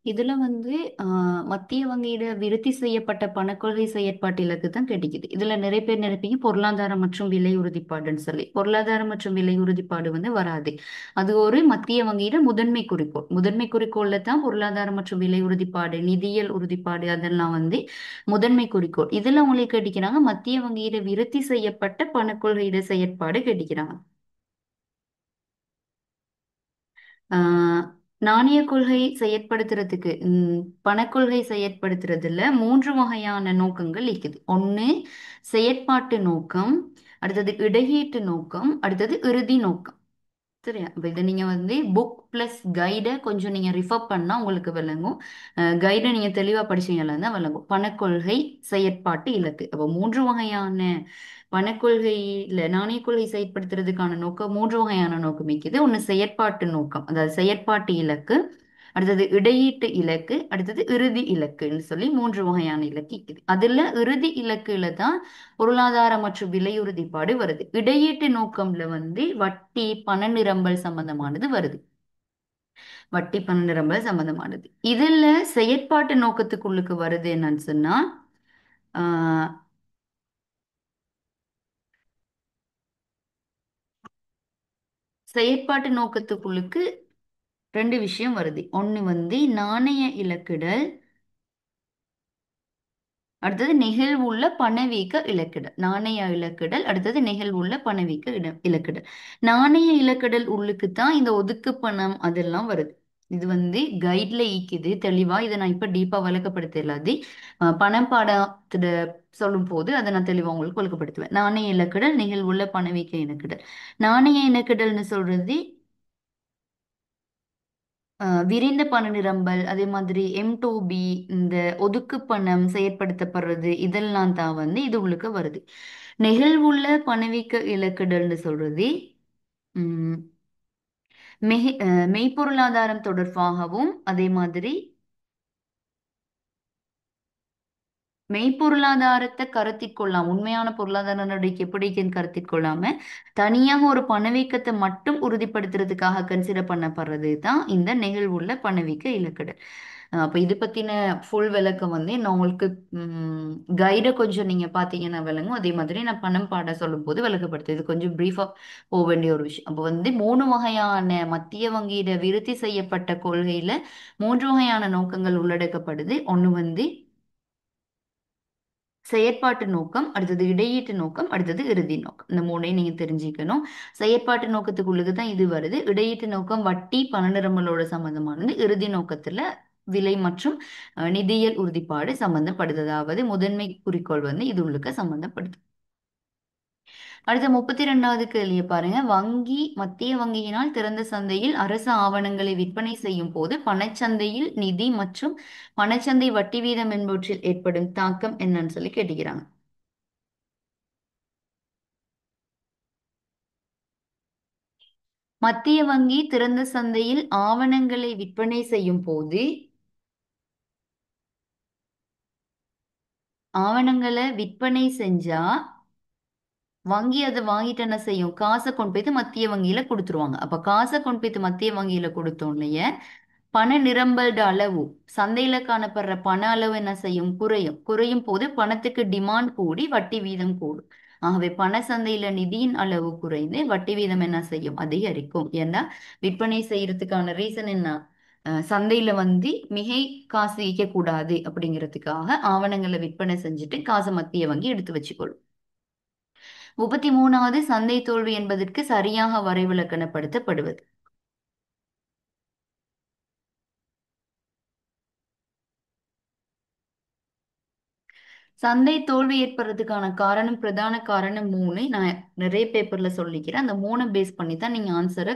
இதுல மத்திய வங்கியிட விருத்தி செய்யப்பட்ட பணக்கொள்கை செயற்பாட்டு இலக்கு தான் கிடைக்குது. இதுல நிறைய பேர் நினைப்பீங்க பொருளாதாரம் மற்றும் விலை உறுதிப்பாடுன்னு சொல்லி. பொருளாதாரம் மற்றும் விலை உறுதிப்பாடு வராது. அது ஒரு மத்திய வங்கியிட முதன்மை குறிக்கோள். முதன்மை குறிக்கோள்ல தான் பொருளாதாரம் மற்றும் விலை உறுதிப்பாடு, நிதியியல் உறுதிப்பாடு அதெல்லாம் முதன்மை குறிக்கோள். இதுல உங்களுக்கு கேட்டிக்கிறாங்க மத்திய வங்கியிட விருத்தி செய்யப்பட்ட பணக்கொள்கையிட செயற்பாடு கேட்டிக்கிறாங்க. ஆஹ் நாணய கொள்கை செயற்படுத்துறதுக்கு பணக்கொள்கை செயற்படுத்துறதுல 3 வகையான நோக்கங்கள் இருக்குது. ஒண்ணு செயற்பாட்டு நோக்கம், அடுத்தது இடையீட்டு நோக்கம், அடுத்தது இறுதி நோக்கம். சரியா. அப்ப இதை நீங்க புக் பிளஸ் கைடை கொஞ்சம் நீங்க ரிஃபர் பண்ணா உங்களுக்கு விளங்கும். கைடை நீங்க தெளிவா படிச்சீங்களா தான் விளங்கும். பணக்கொள்கை செயற்பாட்டு இலக்கு. அப்போ 3 வகையான பணக்கொள்கையில நாணய கொள்கை செயற்படுத்துறதுக்கான நோக்கம் 3 வகையான நோக்கம் இருக்குது. ஒண்ணு செயற்பாட்டு நோக்கம், அதாவது செயற்பாட்டு இலக்கு, அடுத்தது இடையீட்டு இலக்கு, அடுத்தது இறுதி இலக்குன்னு சொல்லி 3 வகையான இலக்கு இருக்குது. அதுல இறுதி இலக்குல தான் பொருளாதார மற்றும் விலை உறுதிப்பாடு வருது. இடையீட்டு நோக்கம்ல வட்டி பண நிரம்பல் சம்பந்தமானது வருது. வட்டி பண நிரம்பல் சம்பந்தமானது. இதுல செயற்பாட்டு நோக்கத்துக்குள்ளுக்கு வருது என்னன்னு சொன்னா ஆஹ் செயற்பாட்டு நோக்கத்துக்குள்ளுக்கு ரெண்டு விஷயம் வருது. ஒண்ணு வந்து நாணய இலக்கிடல், அடுத்தது நெகிழ்வுள்ள பணவீக்க இலக்கிடல். நாணய இலக்கிடல், அடுத்தது நெகிழ்வுள்ள பணவீக்க இலக்கிடல். நாணய இலக்கிடல் உள்ளுக்கு தான் இந்த ஒதுக்கு பணம் அதெல்லாம் வருது. இது வந்து கைட்ல ஈக்குது தெளிவா. இதை நான் இப்ப டீப்பா விளக்கப்படுத்தலாது. பணம் பாடத்துல சொல்லும் போது அதை நான் தெளிவா உங்களுக்கு விளக்கப்படுத்துவேன். நாணய இலக்கிடல், நிகழ்வுள்ள பணவீக்க இலக்கிடல். நாணய இலக்கிடல்னு சொல்றது விரிந்த பண நிரம்பல், அதே மாதிரி M2B, இந்த ஒதுக்கு பணம் செயற்படுத்தப்படுறது, இதெல்லாம் தான் வந்து இது உள்ளுக்க வருது. நெகிழ்வுள்ள பணவீக்க இலக்கிடல்னு சொல்றது உம் மெய்ப்பொருளாதாரம் தொடர்பாகவும், அதே மாதிரி மெய்ப்பொருளாதாரத்தை கருத்தில் கொள்ளாம, உண்மையான பொருளாதார நடவடிக்கை எப்படி இருக்குன்னு கருத்தில் கொள்ளாம தனியாக ஒரு பணவீக்கத்தை மட்டும் உறுதிப்படுத்துறதுக்காக கன்சிடர் பண்ணப்படுறது தான் இந்த நெகிழ்வுள்ள பணவீக்க இலக்கெடு. அப்ப இது பத்தின ஃபுல் விளக்கம் வந்து நான் உங்களுக்கு கைடை கொஞ்சம் நீங்க பாத்தீங்கன்னா விளங்கும். அதே மாதிரி நான் பணம் பாட சொல்லும் போது விளக்கப்படுத்து. இது கொஞ்சம் பிரீஃபா போக வேண்டிய ஒரு விஷயம். அப்போ வந்து மூணு வகையான மத்திய வங்கியிட விருத்தி செய்யப்பட்ட கொள்கையில மூன்று வகையான நோக்கங்கள் உள்ளடக்கப்படுது. ஒண்ணு வந்து செயற்பாட்டு நோக்கம், அடுத்தது இடையீட்டு நோக்கம், அடுத்தது இறுதி நோக்கம். இந்த மூணையும் நீங்க தெரிஞ்சுக்கணும். செயற்பாட்டு நோக்கத்துக்குள்ளுக்கு தான் இது வருது. இடையீட்டு நோக்கம் வட்டி பண நிரம்பலோட சம்பந்தமானது. இறுதி நோக்கத்துல விலை மற்றும் நிதியியல் உறுதிப்பாடு சம்பந்தப்படுது. அதாவது முதன்மை குறிக்கோள் வந்து இது உள்ளுக்க சம்பந்தப்படுது. அடுத்த 32வது கேள்வியை பாருங்க. மத்திய வங்கியினால் திறந்த சந்தையில் அரசு ஆவணங்களை விற்பனை செய்யும் போது பணச்சந்தையில் நிதி மற்றும் பணச்சந்தை வட்டி வீதம் என்பவற்றில் ஏற்படும் தாக்கம் என்னன்னு சொல்லி கேட்டுக்கிறாங்க. மத்திய வங்கி திறந்த சந்தையில் ஆவணங்களை விற்பனை செய்யும் போது ஆவணங்களை விற்பனை செஞ்சா வங்கி அதை வாங்கிட்டு என்ன செய்யும்? காசை கொண்டு போய்த்து மத்திய வங்கியில கொடுத்துருவாங்க. அப்ப காசை கொண்டு போய்த்து மத்திய வங்கியில கொடுத்தோன்னே பண நிரம்பல் அளவு, சந்தையில காணப்படுற பண அளவு என்ன செய்யும்? குறையும். குறையும் போது பணத்துக்கு டிமாண்ட் கூடி வட்டி வீதம் கூடும். ஆகவே பண சந்தையில நிதியின் அளவு குறைந்து வட்டி வீதம் என்ன செய்யும்? அதிகரிக்கும். ஏன்னா விற்பனை செய்யறதுக்கான ரீசன் என்ன? சந்தையில வந்து மிகை காசு ஈக்க கூடாது அப்படிங்கிறதுக்காக ஆவணங்களை விற்பனை செஞ்சுட்டு காசை மத்திய வங்கி எடுத்து வச்சுக்கொள்ளும். 33வது சந்தை தோல்வி என்பதற்கு சரியாக வரைவிலக்கணப்படுத்தப்படுவது. சந்தை தோல்வி ஏற்படுறதுக்கான காரணம், பிரதான காரணம் மூணு. நான் நிறைய பேப்பர்ல சொல்லிக்கிறேன். அந்த மூணை பேஸ் பண்ணி தான் நீங்க ஆன்சரை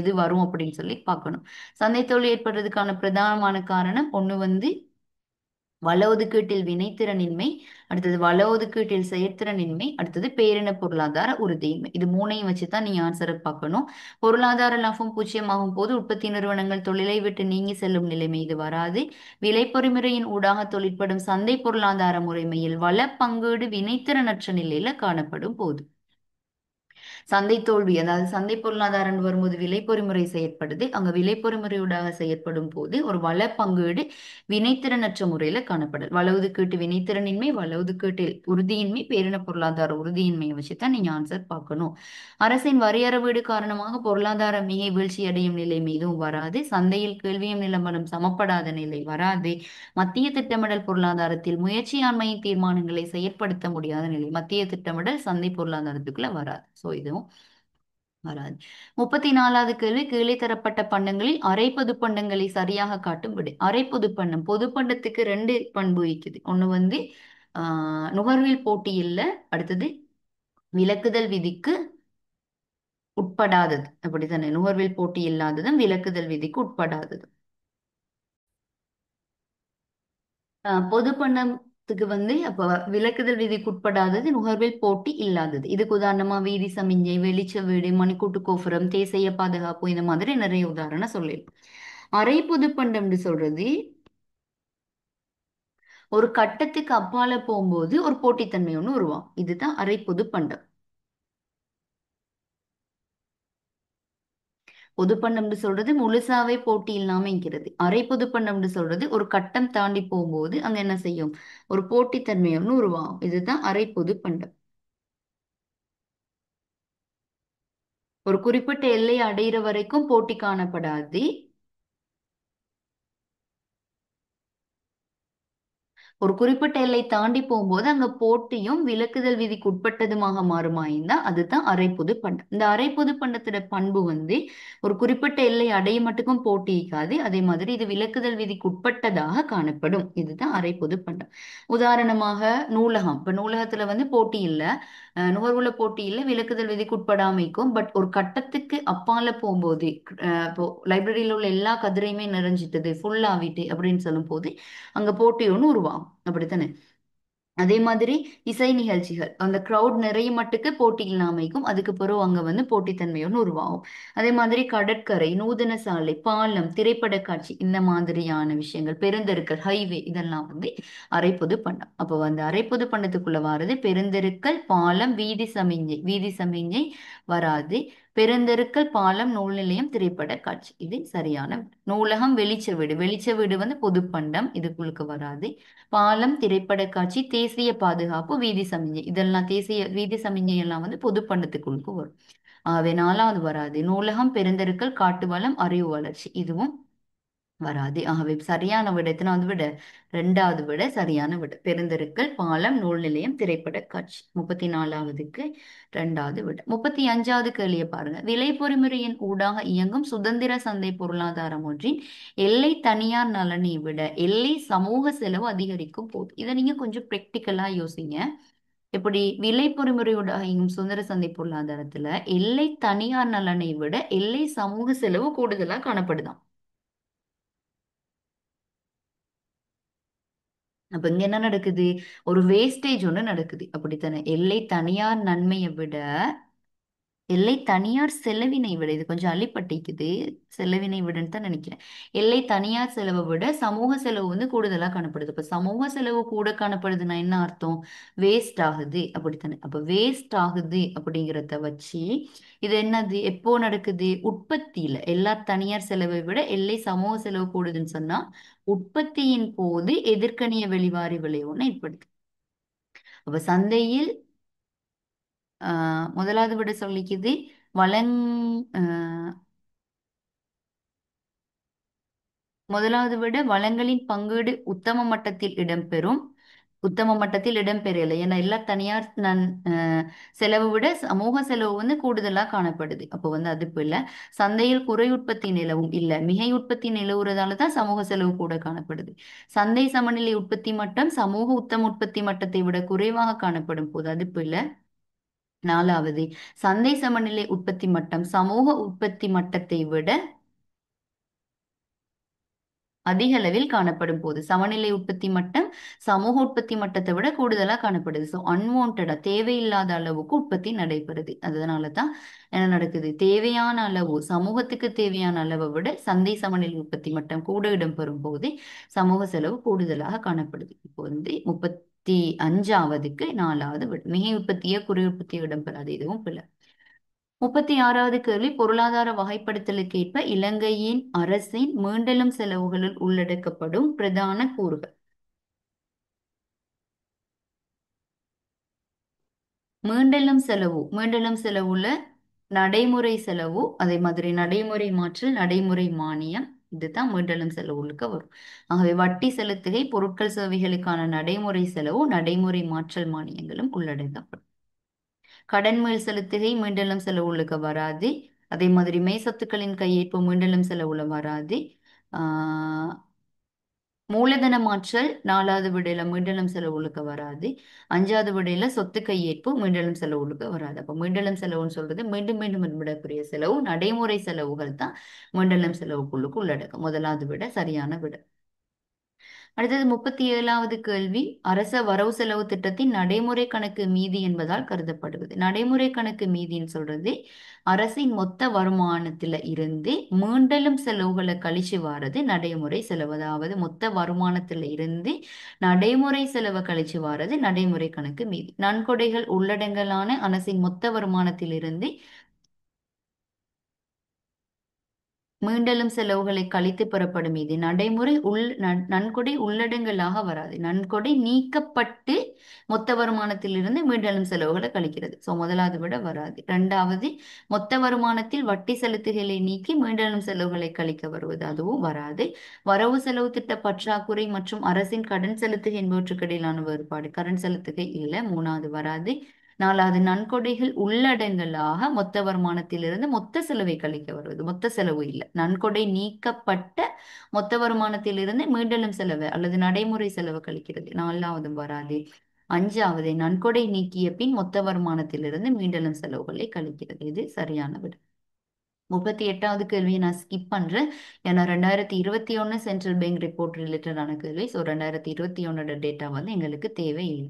எது வரும் அப்படின்னு சொல்லி பார்க்கணும். சந்தை தோல்வி ஏற்படுறதுக்கான பிரதானமான காரணம் ஒண்ணு வந்து வள ஒதுக்கீட்டில் வினைத்திறனின்மை, அடுத்தது வள ஒதுக்கீட்டில் செயற்திறனின்மை, அடுத்தது பேரின பொருளாதார உறுதியின்மை. இது மூணையும் வச்சுதான் நீங்க ஆன்சரை பார்க்கணும். பொருளாதார லாபம் பூஜ்ஜியமாகும் போது உற்பத்தி நிறுவனங்கள் தொழிலை விட்டு நீங்கி செல்லும் நிலைமை இது வராது. விலை பொறிமுறையின் ஊடாக தொழிற்படும் சந்தை பொருளாதார முறைமையில் வள பங்கீடு வினைத்திறனற்ற நிலையில காணப்படும் போது சந்தை தோல்வி, அதாவது சந்தை பொருளாதாரம் வரும்போது விலை பொறிமுறை செயற்படுது. அங்க விலை பொறிமுறையூடாக செயற்படும் போது ஒரு வள பங்கீடு வினைத்திறனற்ற முறையில காணப்படுது. வள ஒதுக்கீட்டு வினைத்திறனின்மை, வள ஒதுக்கீட்டில் உறுதியின்மை, பேரின பொருளாதார உறுதியின்மையை வச்சுதான் நீங்க ஆன்சர் பார்க்கணும். அரசின் வரியறவீடு காரணமாக பொருளாதார மிகை வீழ்ச்சி அடையும் நிலை மீதும் வராது. சந்தையில் கேள்வியும் நிலவரம் சமப்படாத நிலை வராது. மத்திய திட்டமிடல் பொருளாதாரத்தில் முயற்சியாண்மையின் தீர்மானங்களை செயற்படுத்த முடியாத நிலை. மத்திய திட்டமிடல் சந்தை பொருளாதாரத்துக்குள்ள வராது. சோ இதுவும் வராது. 34வது கேள்வி. கீழே தரப்பட்ட பண்டங்களில் அரை பொது பண்டங்களை சரியாக காட்டும் விடை. அரை பொது பண்டம், பொது பண்டத்துக்கு ரெண்டு பண்பு இருக்குது. ஒண்ணு வந்து நுகர்வில் போட்டி இல்ல, அடுத்தது விலக்குதல் விதிக்கு உட்படாதது. அப்படித்தானே? நுகர்வில் போட்டி இல்லாததும் விலக்குதல் விதிக்கு உட்படாதது. பொது பண்டத்துக்கு வந்து அப்ப விலக்குதல் விதிக்கு உட்படாதது, நுகர்வில் போட்டி இல்லாதது. இதுக்கு உதாரணமா வீதி சமிஞ்சை, வெளிச்ச வீடு, மணிக்கூட்டு கோபுரம், தேசிய பாதுகாப்பு, இந்த மாதிரி நிறைய உதாரணம் சொல்லிடும். அரை பொது பண்டம்னு சொல்றது ஒரு கட்டத்துக்கு அப்பால போகும்போது ஒரு போட்டித்தன்மை ஒண்ணு உருவாகும். இதுதான் அரை பொது பண்டம். பொது பண்டம்னு சொல்றது முழுசாவே போட்டி இல்லாம இருக்கிறது. அரை பொது பண்டம்னு சொல்றது ஒரு கட்டம் தாண்டி போகும்போது அங்க என்ன செய்யும்? ஒரு போட்டித்தன்மை ஒண்ணு உருவாகும். இதுதான் அரை பொது பண்டம். ஒரு குறிப்பிட்ட எல்லை அடையிற வரைக்கும் போட்டி காணப்படாது. ஒரு குறிப்பிட்ட எல்லை தாண்டி போகும்போது அங்க போட்டியும் விலக்குதல் விதிக்கு உட்பட்டதுமாக மாறுமாயிருந்தா அதுதான் அரைப்பொது பண்டம். இந்த அரைப்பொது பண்டத்தோட பண்பு வந்து ஒரு குறிப்பிட்ட எல்லை அடையும் மட்டுக்கும் போட்டிக்காது. அதே மாதிரி இது விலக்குதல் விதிக்கு உட்பட்டதாக காணப்படும். இதுதான் அரைப்பொது பண்டம். உதாரணமாக நூலகம். இப்ப நூலகத்துல வந்து போட்டி இல்ல, நுகர்வுல போட்டி இல்ல, விலக்குதல் விதிக்கு உட்படாமைக்கும். பட் ஒரு கட்டத்துக்கு அப்பால போகும்போது இப்போ லைப்ரரியில உள்ள எல்லா கதிரையுமே நிறைஞ்சிட்டது, ஃபுல் ஆவிட்டு அப்படின்னு சொல்லும் போது அங்க போட்டி ஒன்று உருவாகும். அப்படித்தானே? அதே மாதிரி இசை நிகழ்ச்சிகள் அந்த கிரவுட் நிறைய மட்டுக்கு போட்டி இல்லாமைக்கும், அதுக்கு பிறகு அங்க வந்து போட்டித்தன்மையோன்னு உருவாகும். அதே மாதிரி கடற்கரை, நூதன சாலை, பாலம், திரைப்பட காட்சி, இந்த மாதிரியான விஷயங்கள், பெருந்தெருக்கள், ஹைவே, இதெல்லாம் வந்து அரைப்பொது பண்டம். அப்போ அந்த அரைப்பொது பண்டத்துக்குள்ள வர்றது பெருந்தெருக்கள், பாலம், வீதி சமிஞ்ஞை. வீதி சமிஞ்ஞை வராது. பெருந்தெருக்கள், பாலம், நூல் நிலையம், திரைப்பட காட்சி, இது சரியான விடை. நூலகம், வெளிச்ச வீடு. வெளிச்ச வீடு வந்து பொது பண்டம், இதுக்குள்ளுக்கு வராது. பாலம், திரைப்பட காட்சி, தேசிய பாதுகாப்பு, வீதி சமிஞ்சை, இதெல்லாம் தேசிய வீதி சமிஞ்சை எல்லாம் வந்து பொது பண்டத்துக்குள்ளுக்கு வரும். ஆகவே நாலாவது வராது. நூலகம், பெருந்தெருக்கள், காட்டு வளம், அறிவு வளர்ச்சி, இதுவும் வராது. ஆகவே சரியான விட எத்தனாவது விட? ரெண்டாவது விட சரியான விட. பெருந்தெருக்கள், பாலம், நூல் நிலையம், திரைப்பட காட்சி. 34வதுக்கு ரெண்டாவது விட. 35வது கேள்வியை பாருங்க. விலை பொறிமுறையின் ஊடாக இயங்கும் சுதந்திர சந்தை பொருளாதாரம் ஒன்றின் எல்லை தனியார் நலனை விட எல்லை சமூக செலவு அதிகரிக்கும் போது. இதை நீங்க கொஞ்சம் பிராக்டிக்கலா யோசிங்க. எப்படி விலை பொறிமுறையூடாக இயங்கும் சுதந்திர சந்தை பொருளாதாரத்துல எல்லை தனியார் நலனை விட எல்லை சமூக செலவு கூடுதலா காணப்படுதாம். அப்ப இங்க என்ன நடக்குது? ஒரு வேஸ்டேஜ் ஒண்ணு நடக்குது. அப்படித்தானே? எல்லை தனியார் நன்மையை விட எல்லை தனியார் செலவினை விட, இது கொஞ்சம் அள்ளிப்பட்டிக்குது, செலவினை விடன்னு தான் நினைக்கிறேன். எல்லை தனியார் செலவை விட சமூக செலவு வந்து கூடுதலா காணப்படுது. இப்ப சமூக செலவு கூட காணப்படுதுன்னா என்ன அர்த்தம்? வேஸ்ட் ஆகுது, அப்படித்தானே? அப்ப வேஸ்ட் ஆகுது அப்படிங்கிறத வச்சு இது என்னது, எப்போ நடக்குது? உற்பத்தியில எல்லா தனியார் செலவை விட எல்லை சமூக செலவு கூடுதுன்னு சொன்னா உற்பத்தியின் போது எதிர்க்கணிய வெளிவாரி விளைவுன்னு ஏற்படுது. அப்ப சந்தையில் முதலாவது விட சொல்லிக்குது வளங் ஆஹ் முதலாவது விட வளங்களின் பங்கீடு உத்தம மட்டத்தில் இடம்பெறும். உத்தம மட்டத்தில் இடம்பெறல, ஏன்னா எல்லா தனியார் செலவு விட சமூக செலவு வந்து கூடுதலா காணப்படுது. அப்போ வந்து அது இப்ப இல்ல. சந்தையில் குறை உற்பத்தி நிலவும் இல்ல, மிகை உற்பத்தி நிலவுறதால தான் சமூக செலவு கூட காணப்படுது. சந்தை சமநிலை உற்பத்தி மட்டம் சமூக உத்தம உற்பத்தி மட்டத்தை விட குறைவாக காணப்படும் போது அது இப்ப இல்ல. நாலாவது, சந்தை சமநிலை உற்பத்தி மட்டம் சமூக உற்பத்தி மட்டத்தை விட அதிக அளவில் காணப்படும் போது சமநிலை உற்பத்தி மட்டம் சமூக உற்பத்தி மட்டத்தை விட கூடுதலா காணப்படுது. ஸோ அன்வான்டா தேவையில்லாத அளவுக்கு உற்பத்தி நடைபெறுது. அதனால தான் என்ன நடக்குது? தேவையான அளவு, சமூகத்துக்கு தேவையான அளவை விட சந்தை சமநிலை உற்பத்தி மட்டம் கூட இடம்பெறும் போது சமூக செலவு கூடுதலாக காணப்படுது. இப்போ வந்து 35வதுக்கு நாலாவது விட. மிகை உற்பத்திய குறை உற்பத்திய இடம்பெறாது, இதுவும் பிள்ளை. 36வது கேள்வி. பொருளாதார வகைப்படுத்தலுக்கேற்ப இலங்கையின் அரசின் மீண்டெழும் செலவுகளில் உள்ளடக்கப்படும் பிரதான கூறுகள். மீண்டெழும் செலவுல நடைமுறை செலவு, அதே மாதிரி நடைமுறை மாற்றல், நடைமுறை மானியம், இதுதான் மீண்டெழும் செலவுகளுக்கு வரும். ஆகவே வட்டி செலுத்துகை, பொருட்கள் சேவைகளுக்கான நடைமுறை செலவு, நடைமுறை மாற்றல் மானியங்களும் உள்ளடக்கப்படும். கடன் மேல் செலுத்துகை மீண்டெழும் செலவுகளுக்கு வராது. அதே மாதிரி மெய்சொத்துக்களின் கையேற்பு மீண்டெழும் செலவுல வராது. ஆஹ் மூலதன மாற்றல் நாலாவது விடையில மீண்டெழும் செலவுகளுக்கு வராது. அஞ்சாவது விடையில சொத்து கையேற்பு மீண்டெழும் செலவுகளுக்கு வராது. அப்ப மீண்டெழும் செலவுன்னு சொல்றது மீண்டும் மீண்டும் விடக்கூடிய செலவு, நடைமுறை செலவுகள் தான் மீண்டெழும் செலவுக்குள்ளுக்கு உள்ளடக்கும். முதலாவது விட சரியான விட. அடுத்தது 37வது கேள்வி. அரச வரவு செலவு திட்டத்தின் நடைமுறை கணக்கு மீதி என்பதால் கருதப்படுவது. நடைமுறை கணக்கு மீதின்னு சொல்றது அரசின் மொத்த வருமானத்துல இருந்து மீண்டலும் செலவுகளை கழிச்சு வாரது நடைமுறை செலவு. அதாவது மொத்த வருமானத்துல இருந்து நடைமுறை செலவை கழிச்சு வாரது நடைமுறை கணக்கு மீதி. நன்கொடைகள் உள்ளடங்கலான அரசின் மொத்த வருமானத்திலிருந்து மீண்டலும் செலவுகளை கழித்து பெறப்படும். இது நடைமுறை நன்கொடை உள்ளடங்கலாக வராது. நன்கொடை நீக்கப்பட்டு மொத்த வருமானத்திலிருந்து மீண்டலும் செலவுகளை கழிக்கிறது. சோ முதலாவது விட வராது. இரண்டாவது, மொத்த வருமானத்தில் வட்டி செலுத்துகளை நீக்கி மீண்டலும் செலவுகளை கழிக்க வருவது, அதுவும் வராது. வரவு செலவு திட்ட பற்றாக்குறை மற்றும் அரசின் கடன் செலுத்துகை என்பவற்றுக்கு இடையிலான வேறுபாடு, கடன் செலுத்துகை இல்ல, மூணாவது வராது. நாலாவது, நன்கொடைகள் உள்ளடங்கலாக மொத்த வருமானத்திலிருந்து மொத்த செலவை கழிக்க வருவது, மொத்த செலவு இல்லை. நன்கொடை நீக்கப்பட்ட மொத்த வருமானத்திலிருந்து மீண்டலும் செலவு அல்லது நடைமுறை செலவு கழிக்கிறது, நாலாவதும் வராது. அஞ்சாவது, நன்கொடை நீக்கிய பின் மொத்த வருமானத்திலிருந்து மீண்டலும் செலவுகளை கழிக்கிறது. இது சரியான விடை. 38வது கேள்வியை நான் ஸ்கிப் பண்றேன். ஏன்னா 2021 சென்ட்ரல் பேங்க் ரிப்போர்ட் ரிலேட்டடான கேள்வி. ஸோ 2021 டேட்டா வந்து எங்களுக்கு தேவையில்லை.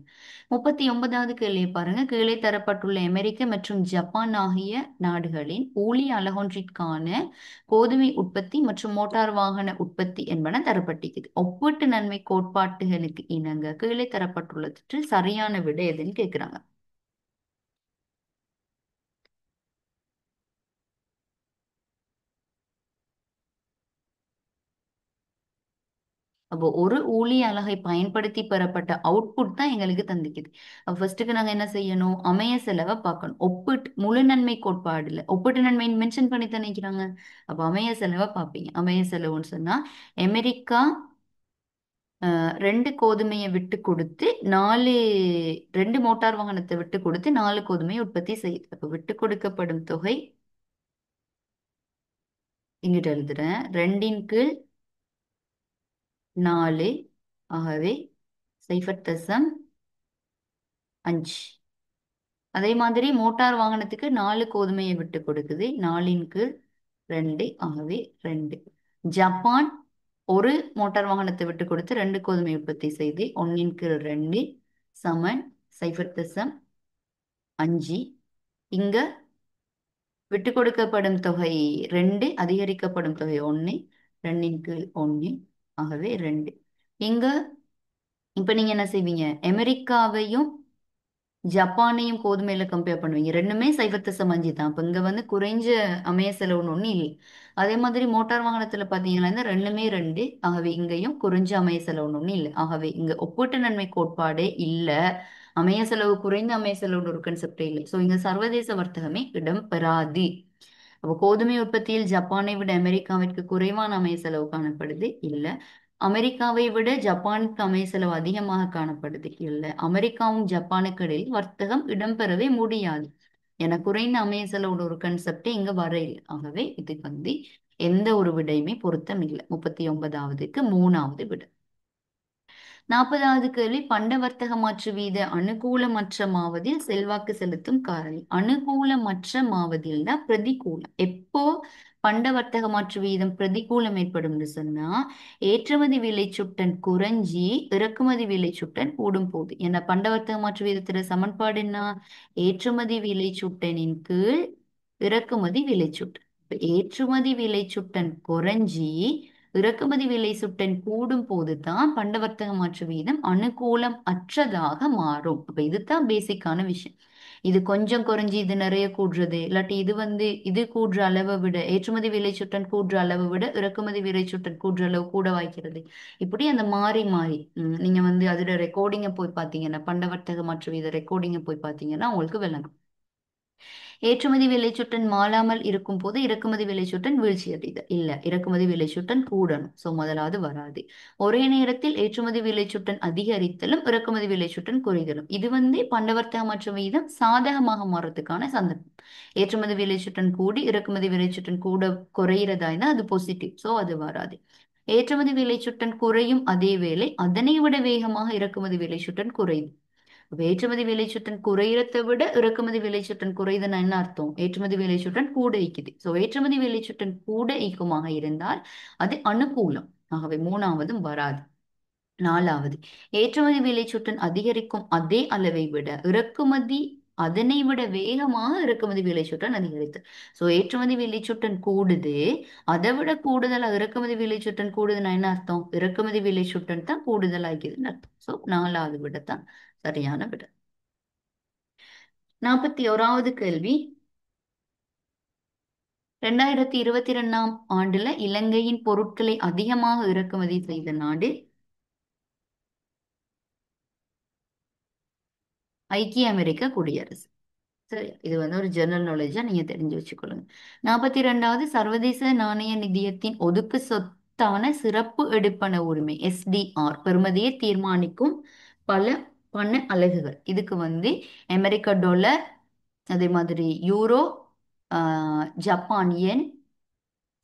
39வது கேள்வியை பாருங்க. கீழே தரப்பட்டுள்ள அமெரிக்க மற்றும் ஜப்பான் ஆகிய நாடுகளின் ஊழிய அலகொன்றிற்கான கோதுமை உற்பத்தி மற்றும் மோட்டார் வாகன உற்பத்தி என்பன தரப்பட்டிருக்குது. ஒப்பீட்டு நன்மை கோட்பாட்டுகளுக்கு இணங்க கீழே தரப்பட்டுள்ளவற்றில் சரியான விடை எதுன்னு கேட்கிறாங்க. அப்போ ஒரு ஊழிய அலகை பயன்படுத்தி பெறப்பட்ட அவுட்புட் தான் எங்களுக்கு தந்திக்குது. அப்போ ஃபர்ஸ்ட்டுக்கு நாங்கள் என்ன செய்யணும்? அமைய செலவை பார்க்கணும். ஒப்பிட்டு முழு நன்மை கோட்பாடுல ஒப்பிட்டு நன்மை மென்ஷன் பண்ணி நினைக்கிறாங்க. அப்போ அமைய செலவை பார்ப்பீங்க. அமைய செலவுன்னு சொன்னா அமெரிக்கா ரெண்டு கோதுமையை விட்டு கொடுத்து நாலு, ரெண்டு மோட்டார் வாகனத்தை விட்டு கொடுத்து நாலு கோதுமையை உற்பத்தி செய்யுது. அப்போ விட்டு கொடுக்கப்படும் தொகை இங்கிட்ட எழுதுறேன், ரெண்டின் கீழ் நாலு, ஆகவே 0.5. அதே மாதிரி மோட்டார் வாகனத்துக்கு நாலு கோதுமையை விட்டு கொடுக்குது, நாலின் கீழ் ரெண்டு, ஆகவே ரெண்டு. ஜப்பான் ஒரு மோட்டார் வாகனத்தை விட்டு கொடுத்து ரெண்டு கோதுமை உற்பத்தி செய்து ஒன்னின் கீழ் ரெண்டு சமன் 0.5. இங்க விட்டு கொடுக்கப்படும் தொகை ரெண்டு, அதிகரிக்கப்படும் தொகை ஒன்று, ரெண்டின் கீழ் ஒன்று, ஆகவே ரெண்டு. இங்க இப்ப நீங்க என்ன செய்வீங்க? அமெரிக்காவையும் ஜப்பானையும் கோதுமையில கம்பேர் பண்ணுவீங்க. ரெண்டுமே 0.5 தான். அப்ப இங்க வந்து குறைஞ்ச அமைய செலவுன்னு ஒண்ணு இல்லை. அதே மாதிரி மோட்டார் வாகனத்துல பாத்தீங்கன்னா இந்த ரெண்டுமே ரெண்டு, ஆகவே இங்கேயும் குறைஞ்ச அமைய செலவுன்னு ஒண்ணு இல்லை. ஆகவே இங்க ஒப்பீட்டு நன்மை கோட்பாடே இல்ல. அமைய செலவு குறைந்த அமைய செலவுன்னு ஒரு கன்செப்டே இல்லை. சோ இங்க சர்வதேச வர்த்தகமே இடம் பெறாது. அப்போ கோதுமை உற்பத்தியில் ஜப்பானை விட அமெரிக்காவிற்கு குறைவான அமைய செலவு காணப்படுது இல்ல. அமெரிக்காவை விட ஜப்பானுக்கு அமைய செலவு அதிகமாக காணப்படுது இல்ல. அமெரிக்காவும் ஜப்பானுக்கு இடையில் வர்த்தகம் இடம்பெறவே முடியாது என குறைந்த அமைய செலவோட ஒரு கன்செப்ட் இங்க வர இல்லை. ஆகவே இது வந்து எந்த ஒரு விடையுமே பொருத்தம் இல்லை. 39வதுக்கு மூணாவது விடை. 40வது கேள்வி, பண்ட வர்த்தக மாற்று வீத அனுகூலமற்ற மாவதில் செல்வாக்கு செலுத்தும் காரணி. அனுகூலமற்ற மாவதில்னா பிரதிகூலம். எப்போ பண்ட வர்த்தக மாற்று வீதம் பிரதிகூலம் ஏற்படும்னு சொன்னா ஏற்றுமதி விலை சுட்டன் குறைஞ்சி இறக்குமதி விலை சுட்டன் கூடும் போது. ஏன்னா பண்ட வர்த்தக மாற்று வீதத்துல சமன்பாடு என்ன? ஏற்றுமதி விலை சுட்டனின் கீழ் இறக்குமதி விலை சுட்டன். இப்ப ஏற்றுமதி விலை சுட்டன் குறைஞ்சி இறக்குமதி விலை சுட்டன் கூடும் போதுதான் பண்ட வர்த்தக மாற்று வீதம் அனுகூலம் அற்றதாக மாறும். அப்ப இதுதான் பேசிக்கான விஷயம். இது கொஞ்சம் குறைஞ்சி இது நிறைய கூடுறது, இல்லாட்டி இது வந்து இது கூடுற அளவை விட ஏற்றுமதி விலை சுட்டன் கூடுற அளவை விட இறக்குமதி விலை சுட்டன் கூடுற அளவு கூட வாய்க்கிறது. இப்படி அந்த மாறி மாறி நீங்க வந்து அதோட ரெக்கார்டிங்க போய் பார்த்தீங்கன்னா, பண்ட வர்த்தக மாற்று வீத ரெக்கார்டிங்க போய் பார்த்தீங்கன்னா உங்களுக்கு விளங்கும். ஏற்றுமதி விலைச்சுட்டன் மாறாமல் இருக்கும் போது இறக்குமதி விலைச்சுட்டன் வீழ்ச்சி அடையுது இல்ல, இறக்குமதி விலைச்சுட்டன் கூடணும். சோ முதலாவது வராது. ஒரே நேரத்தில் ஏற்றுமதி விலைச்சுட்டன் அதிகரித்தலும் இறக்குமதி விலைச்சுட்டன் குறைதலும், இது வந்து பண்டவர்த்தக மற்றும் வீதம் சாதகமாக மாறதுக்கான சந்தர்ப்பம். ஏற்றுமதி விலைச்சுட்டன் கூடி இறக்குமதி விலைச்சுட்டன் கூட குறையிறதா இருந்தா அது பாசிட்டிவ். சோ அது வராது. ஏற்றுமதி விலைச்சுட்டன் குறையும் அதே வேளை அதனை விட வேகமாக இறக்குமதி விலைச்சுட்டன் குறையுது. அப்ப ஏற்றுமதி விலைச்சுட்டன் குறையறதை விட இறக்குமதி விலைச்சுட்டன் குறையுதுன்னா என்ன அர்த்தம்? ஏற்றுமதி விலைச்சுட்டன் கூட ஈக்குது. சோ ஏற்றுமதி விலைச்சுட்டன் கூட ஈக்குமாக இருந்தால் அது அனுகூலம். ஆகவே மூணாவதும் வராது. நாலாவது, ஏற்றுமதி விலைச்சுட்டன் அதிகரிக்கும் அதே அளவை விட இறக்குமதி அதனை விட வேகமாக இறக்குமதி விலைச்சுட்டன் அதிகரித்து. சோ ஏற்றுமதி விலைச்சுட்டன் கூடுது, அதை விட கூடுதலா இறக்குமதி விலைச்சுட்டன் கூடுதுன்னா என்ன அர்த்தம்? இறக்குமதி விலைச்சுட்டன் தான் கூடுதல் ஆகியதுன்னு அர்த்தம். சோ நாலாவது விட தான் சரியான விட. 41வது கேள்வி, 2022ஆம் ஆண்டுல இலங்கையின் பொருட்களை அதிகமாக இறக்குமதி செய்த நாடு ஐக்கிய அமெரிக்க குடியரசு. சரி, இது வந்து ஒரு ஜெனரல் நாலேஜா நீங்க தெரிஞ்சு வச்சுக்கொள்ளுங்க. 42வது சர்வதேச நாணய நிதியத்தின் ஒதுக்கு சொத்தான சிறப்பு எடுப்பன உரிமை SDR பெறுமதியை தீர்மானிக்கும் பல பண அலகுகள். இதுக்கு வந்து அமெரிக்க டாலர், அதே மாதிரி euro, Japan yen,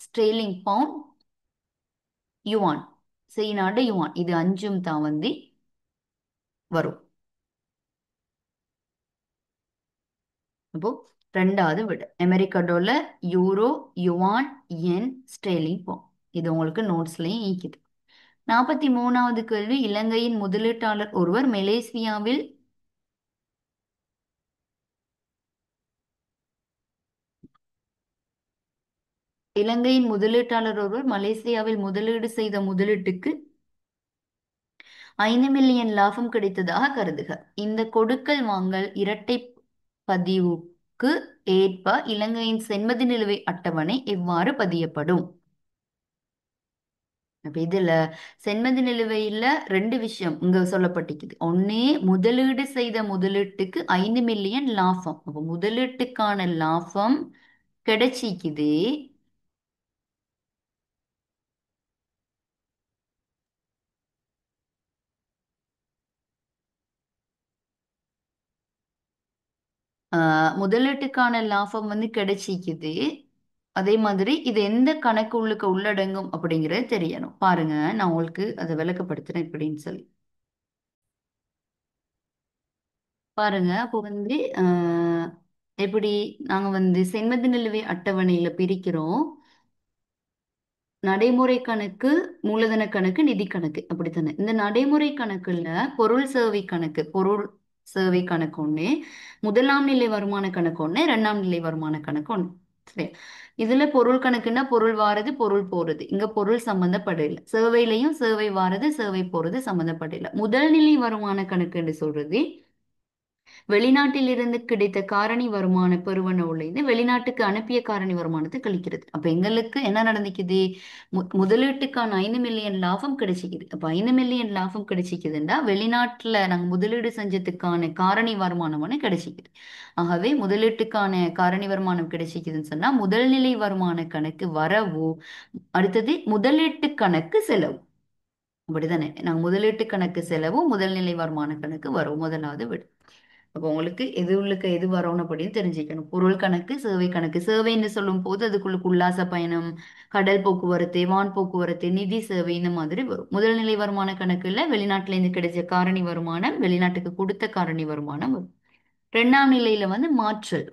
sterling pound, yuan, சீனாட யுவான், இது அஞ்சும் தான் வந்து வரும். அப்போ ரெண்டாவது விட அமெரிக்க dollar, euro, yuan, yen, sterling pound. இது உங்களுக்கு நோட்ஸ்லயும் ஈக்குது. 43வது கேள்வி, இலங்கையின் முதலீட்டாளர் ஒருவர் மலேசியாவில் இலங்கையின் முதலீட்டாளர் ஒருவர் மலேசியாவில் முதலீடு செய்த முதலீட்டுக்கு 5 மில்லியன் லாபம் கிடைத்ததாக கருதுக. இந்த கொடுக்கல் வாங்கல் இரட்டை பதிவுக்கு ஏற்ப இலங்கையின் சென்மதி நிலுவை அட்டவணை எவ்வாறு பதியப்படும்? அப்ப இதுல சென்மதி நிலுவையில ரெண்டு விஷயம் இங்க சொல்லப்பட்டிருக்குது. ஒண்ணே முதலீடு செய்த முதலீட்டுக்கு 5 மில்லியன் லாபம். அப்ப முதலீட்டுக்கான லாபம் கிடைச்சிக்குது. முதலீட்டுக்கான லாபம் வந்து கிடைச்சிக்குது. அதே மாதிரி இது எந்த கணக்கு உள்ளடங்கும் அப்படிங்கறது தெரியணும். பாருங்க, நான் உங்களுக்கு அதை விளக்கப்படுத்துறேன் எப்படின்னு சொல்லி. பாருங்க, அப்போ வந்து எப்படி நாங்க வந்து சென்மதி நிலுவை அட்டவணையில பிரிக்கிறோம். நடைமுறை கணக்கு, மூலதன கணக்கு, நிதி கணக்கு, அப்படித்தானே? இந்த நடைமுறை கணக்குல பொருள் சேவை கணக்கு ஒண்ணு, முதலாம் நிலை வருமான கணக்கு ஒண்ணு, இரண்டாம் நிலை வருமான கணக்கு ஒண்ணு. சரி, இதுல பொருள் கணக்குன்னா பொருள் வாரது, பொருள் போறது. இங்க பொருள் சம்பந்தப்படல. சேவையிலையும் சேவை வாரது, சேவை போறது சம்பந்தப்படல. முதல் நிலை வருமான கணக்குன்னு சொல்றது வெளிநாட்டில் இருந்து கிடைத்த காரணி வருமான பெறுவனவுல வெளிநாட்டுக்கு அனுப்பிய காரணி வருமானத்தை கழிக்கிறது. அப்ப எங்களுக்கு என்ன நடந்துக்குது? முதலீட்டுக்கான 5 மில்லியன் லாபம் கிடைச்சிக்குது. அப்ப 5 மில்லியன் லாபம் கிடைச்சிக்குதுன்னா வெளிநாட்டுல நாங்க முதலீடு செஞ்சதுக்கான காரணி வருமானம் கிடைச்சிக்குது. ஆகவே முதலீட்டுக்கான காரணி வருமானம் கிடைச்சிக்குதுன்னு சொன்னா முதல் நிலை வருமான கணக்கு வரவு, அடுத்தது முதலீட்டு கணக்கு செலவு. அப்படிதானே? நாங்க முதலீட்டு கணக்கு செலவு, முதல்நிலை வருமான கணக்கு வரும் முதலாவது விடு. அப்போ உங்களுக்கு எது உள்ளுக்கு எது வரணும் அப்படின்னு தெரிஞ்சுக்கணும். பொருள் கணக்கு, சேவை கணக்கு. சேவைன்னு சொல்லும் போது அதுக்குள்ளுக்கு உல்லாச பயணம், கடல் போக்குவரத்து, வான் போக்குவரத்து, நிதி சேவை, இந்த மாதிரி வரும். முதல்நிலை வருமான கணக்குல வெளிநாட்டுல இருந்து கிடைச்ச காரணி வருமானம், வெளிநாட்டுக்கு கொடுத்த காரணி வருமானம் வரும். இரண்டாம் நிலையில வந்து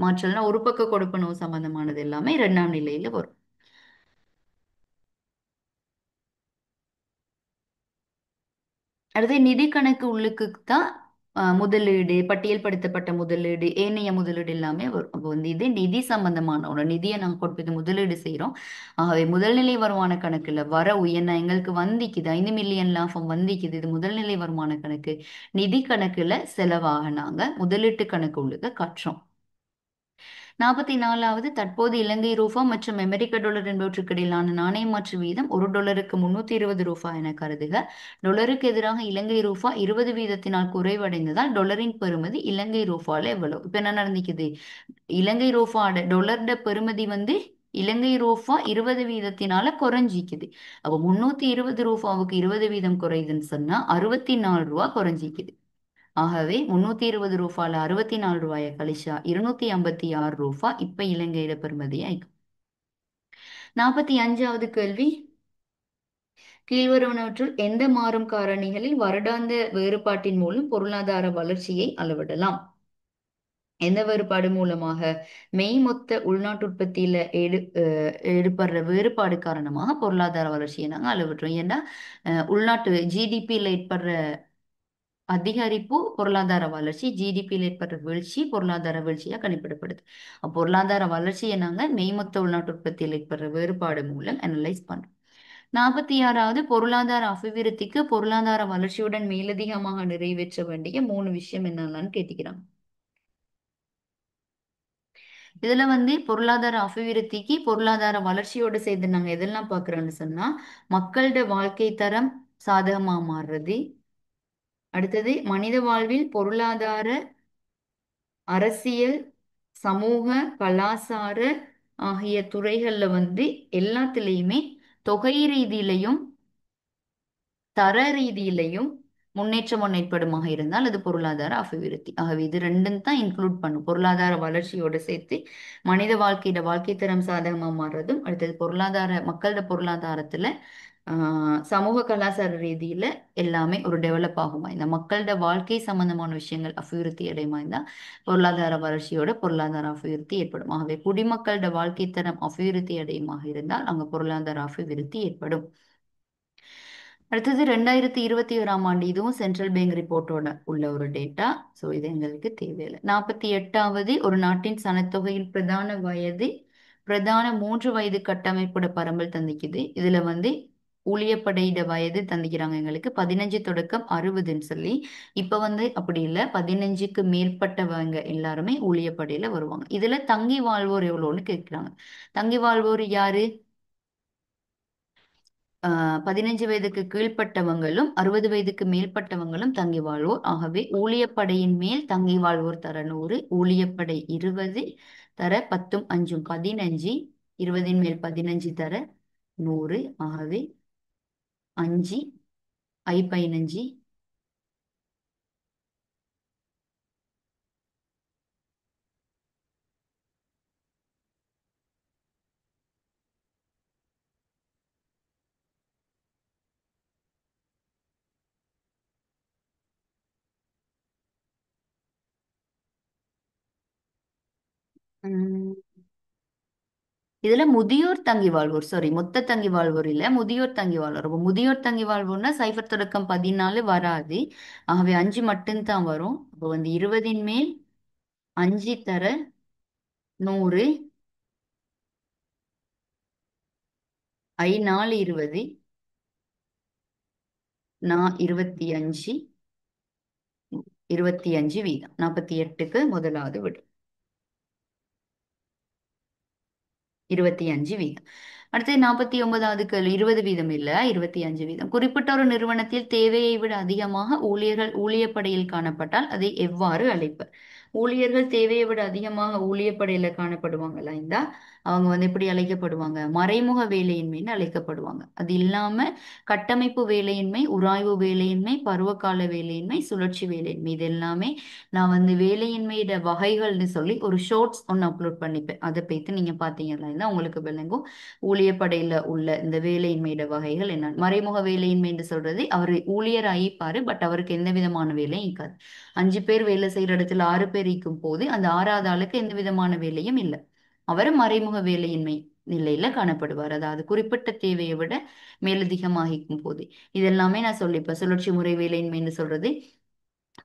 மாற்றல்னா ஒரு பக்க கொடுப்பனவு சம்பந்தமானது எல்லாமே இரண்டாம் நிலையில வரும். அடுத்து நிதி கணக்கு உள்ளுக்கு தான் முதலீடு, பட்டியல்படுத்தப்பட்ட முதலீடு, ஏனைய முதலீடு எல்லாமே வரும். அப்போ வந்து இது நிதி சம்பந்தமான ஒரு நிதியை நாங்கள் கொடுப்பது முதலீடு செய்கிறோம். ஆகவே முதல்நிலை வருமான கணக்குல வர உயர்ந்த எங்களுக்கு வந்திக்குது 5 மில்லியன் லாபம் வந்திக்குது. இது முதல்நிலை வருமான கணக்கு. நிதி கணக்குல செலவாக நாங்க முதலீட்டு கணக்கு உள்ளுக்க காட்டுறோம். 44வது, தற்போது இலங்கை ரூபா மற்றும் அமெரிக்க டாலர் என்பவற்றுக்கு இடையிலான நாணய மாற்று வீதம் $1க்கு 320 ரூபாய் என கருதுக. டொலருக்கு எதிராக இலங்கை ரூபா 20 வீதத்தினால் குறைவடைந்ததால் டொலரின் பெறுமதி இலங்கை ரூபால எவ்வளவு? இப்ப என்ன நடந்துக்குது? இலங்கை ரூபாட டொலர்ட பெறுமதி வந்து இலங்கை ரூபா 20 வீதத்தினால குறைஞ்சிக்குது. அப்போ 320 ரூபாவுக்கு 20 வீதம் குறையுதுன்னு சொன்னா 64 ரூபா குறைஞ்சிக்குது. ஆகவே 320 ரூபால 64 ரூபாயை கழிச்சா 256 ரூபா இப்ப இலங்கையில பெறுமதி ஆயிக்கும். 45வது கேள்வி, கீழ்வருவனவற்றுள் எந்த மாறும் காரணிகளில் வருடாந்த வேறுபாட்டின் மூலம் பொருளாதார வளர்ச்சியை அளவிடலாம்? எந்த வேறுபாடு மூலமாக? மெய் மொத்த உள்நாட்டு உற்பத்தியில ஏற்படுற வேறுபாடு காரணமாக பொருளாதார வளர்ச்சியை நாங்க அளவிடுறோம். ஏன்னா உள்நாட்டு ஜிடிபியில் ஏற்படுற அதிகரிப்பு பொருளாதார வளர்ச்சி, ஜிடிபியில் ஏற்பட்ட வீழ்ச்சி பொருளாதார வீழ்ச்சியா கணிப்பிடப்படுது. பொருளாதார வளர்ச்சியை நாங்க மெய்மொத்த உள்நாட்டு உற்பத்தியில் ஏற்படுற வேறுபாடு மூலம் அனலைஸ் பண்றோம். 46வது, பொருளாதார அபிவிருத்திக்கு பொருளாதார வளர்ச்சியுடன் மேலதிகமாக நிறைவேற்ற வேண்டிய 3 விஷயம் என்னென்னு கேட்டுக்கிறாங்க. இதுல பொருளாதார அபிவிருத்திக்கு பொருளாதார வளர்ச்சியோட சேர்த்து நாங்க எதெல்லாம் பாக்குறோம்னு சொன்னா மக்களோட வாழ்க்கை தரம் சாதகமா மாறுறது. அடுத்தது மனித வாழ்வில் பொருளாதார, அரசியல், சமூக, கலாசார ஆகிய துறைகள்ல எல்லாத்துலேயுமே தொகை ரீதியிலையும் தர ரீதியிலையும் முன்னேற்றம் ஏற்படுமாக இருந்தால் அது பொருளாதார அபிவிருத்தி. ஆகவே இது ரெண்டும் தான் இன்க்ளூட் பண்ணும். பொருளாதார வளர்ச்சியோட சேர்த்து மனித வாழ்க்கை தரம் சாதகமா மாறுறதும், அடுத்தது மக்களோட பொருளாதாரத்துல சமூக கலாச்சார ரீதியில எல்லாமே ஒரு டெவலப் ஆகுமா, இந்த மக்களோட வாழ்க்கை சம்பந்தமான விஷயங்கள் அபிவிருத்தி அடையுமா இருந்தால் பொருளாதார வளர்ச்சியோட பொருளாதார அபிவிருத்தி ஏற்படும். ஆகவே குடிமக்களோட வாழ்க்கை தரம் அபிவிருத்தி அடையுமாக இருந்தால் அங்க பொருளாதார அபிவிருத்தி ஏற்படும். அடுத்தது 2021 இதுவும் சென்ட்ரல் பேங்க் ரிப்போர்ட்டோட உள்ள ஒரு டேட்டா. ஸோ இது எங்களுக்கு தேவையில்லை. 48வது ஒரு நாட்டின் சனத்தொகையின் பிரதான 3 வயது கட்டமைப்போட பரம்பல் தந்திக்குது. இதுல ஊழியப்படையிட வயது தந்திக்கிறாங்க எங்களுக்கு 15 தொடக்கம் 60ன்னு சொல்லி. இப்ப அப்படி இல்லை, 15க்கு மேற்பட்டவங்க எல்லாருமே ஊழியப்படையில வருவாங்க. இதுல தங்கி வாழ்வோர் எவ்வளோன்னு கேட்கிறாங்க. தங்கி வாழ்வோர் யாரு? 15 வயதுக்கு கீழ்ப்பட்டவங்களும் 60 வயதுக்கு மேற்பட்டவங்களும் தங்கி வாழ்வோர். ஆகவே ஊழியப்படையின் மேல் தங்கி வாழ்வோர் தர 100, ஊழியப்படை 20 தர 10ம் 5ம் 15, 20ன் மேல் 15 தர 100. ஆகவே 5 I15. இதுல முதியோர் தங்கி வாழ்வோர், சாரி, மொத்த தங்கி வாழ்வோர் இல்ல, முதியோர் தங்கி வாழ்வோர். அப்ப முதியோர் தங்கி வாழ்வோர்னா 0 தொடக்கம் 14 வராது. ஆகவே 5 மட்டும்தான் வரும். அப்போ 20ன் மேல் 5 தர 100, I4 20, நான் 25, 25 வீதம் 48க்கு முதலாவது விடு 25 வீதம். அடுத்து 49வது கேள்வி. 20 வீதம் இல்ல, 25 வீதம். குறிப்பிட்ட ஒரு நிறுவனத்தில் தேவையை விட அதிகமாக ஊழியர்கள் ஊழியப்படையில் காணப்பட்டால் அதை எவ்வாறு அழைப்பர்? ஊழியர்கள் தேவையை விட அதிகமாக ஊழியப்படையில காணப்படுவாங்களா இந்தா அவங்க எப்படி அழைக்கப்படுவாங்க? மறைமுக வேலையின்மைன்னு அழைக்கப்படுவாங்க. அது இல்லாம கட்டமைப்பு வேலையின்மை, உராய்வு வேலையின்மை, பருவகால வேலையின்மை, சுழற்சி வேலையின்மை, இது எல்லாமே நான் வேலையின்மையோட வகைகள்னு சொல்லி ஒரு ஷோர்ட்ஸ் ஒன்று அப்லோட் பண்ணிப்பேன். அதை போய்த்து நீங்க பாத்தீங்கன்னா உங்களுக்கு விளங்கும் ஊழியப்படையில உள்ள இந்த வேலையின்மையோட வகைகள் என்ன. மறைமுக வேலையின்மைன்னு சொல்றது அவர் ஊழியர் ஆயிப்பாரு, பட் அவருக்கு எந்த விதமான வேலையும் இருக்காது. 5 பேர் வேலை செய்யற இடத்துல 6 பேர் இருக்கும் போது அந்த 6வது ஆளுக்கு எந்த விதமான வேலையும் இல்லை. அவர் மறைமுக வேலையின்மை நிலையில காணப்படுவார். அதாவது குறிப்பிட்ட தேவையை விட மேலதிகமாகிக்கும் போது. இதெல்லாமே நான் சொல்லிப்பேன். சுழற்சி முறை வேலையின்மைன்னு சொல்றது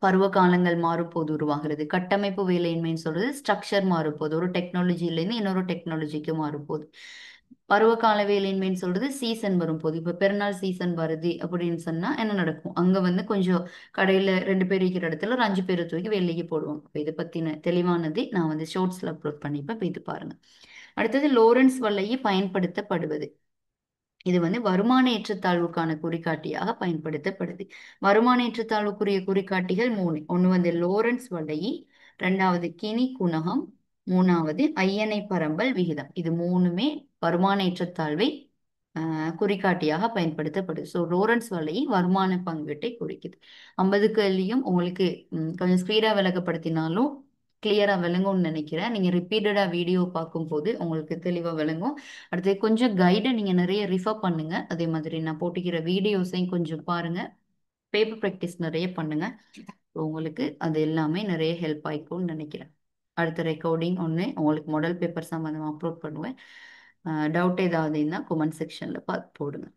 பருவ காலங்கள் மாறும்போது உருவாகிறது. கட்டமைப்பு வேலையின்மைன்னு சொல்றது ஸ்ட்ரக்சர் மாறும்போது, ஒரு டெக்னாலஜிலேருந்து இன்னொரு டெக்னாலஜிக்கு மாறும்போது. பருவகால வேலையின்மைன்னு சொல்றது சீசன் வரும்போது. இப்ப பெருநாள் சீசன் வருது அப்படின்னு சொன்னா என்ன நடக்கும்? அங்க கொஞ்சம் கடையில 2 பேர் இருக்கிற இடத்துல ஒரு 5 பேரை தூக்கி வேலைக்கு போடுவாங்க. இப்ப இதை பத்தின தெளிவானது நான் ஷோர்ட்ஸ்ல அப்லோட் பண்ணிப்பேன், போயிட்டு பாருங்க. அடுத்தது லோரன்ஸ் வளையை பயன்படுத்தப்படுவது. இது வருமான ஏற்றத்தாழ்வுக்கான குறிகாட்டியாக பயன்படுத்தப்படுது. வருமான ஏற்றத்தாழ்வுக்குரிய குறிகாட்டிகள் 3. ஒன்று லோரன்ஸ் வளையி, 2வது கினி குணகம், 3வது ஐயனை பரம்பல் விகிதம். இது 3மே வருமான ஏற்றத்தாழ்வை குறிகாட்டியாக பயன்படுத்தப்படுது. ஸோ லோரன்ஸ் வளையை வருமான பங்கீட்டை குறிக்குது. 50 கேள்வியும் உங்களுக்கு கொஞ்சம் ஸ்பீடா விளக்கப்படுத்தினாலும் கிளியரா விளங்கும்னு நினைக்கிறேன். நீங்க ரிப்பீட்டடா வீடியோ பார்க்கும்போது உங்களுக்கு தெளிவா விளங்கும். அடுத்து கொஞ்சம் கைடை நீங்க நிறைய ரிஃபர் பண்ணுங்க. அதே மாதிரி நான் போட்டுக்கிற வீடியோஸையும் கொஞ்சம் பாருங்க. பேப்பர் ப்ராக்டிஸ் நிறைய பண்ணுங்க. உங்களுக்கு அது எல்லாமே நிறைய ஹெல்ப் ஆயிக்கும்னு நினைக்கிறேன். அடுத்த ரெக்கார்டிங் ஒன்று உங்களுக்கு மாடல் பேப்பர் சம்மந்தமாக அப்லோட் பண்ணுவேன். டவுட் ஏதாவது இருந்தால் கமெண்ட் செக்ஷனில் பார்த்து போடுங்க.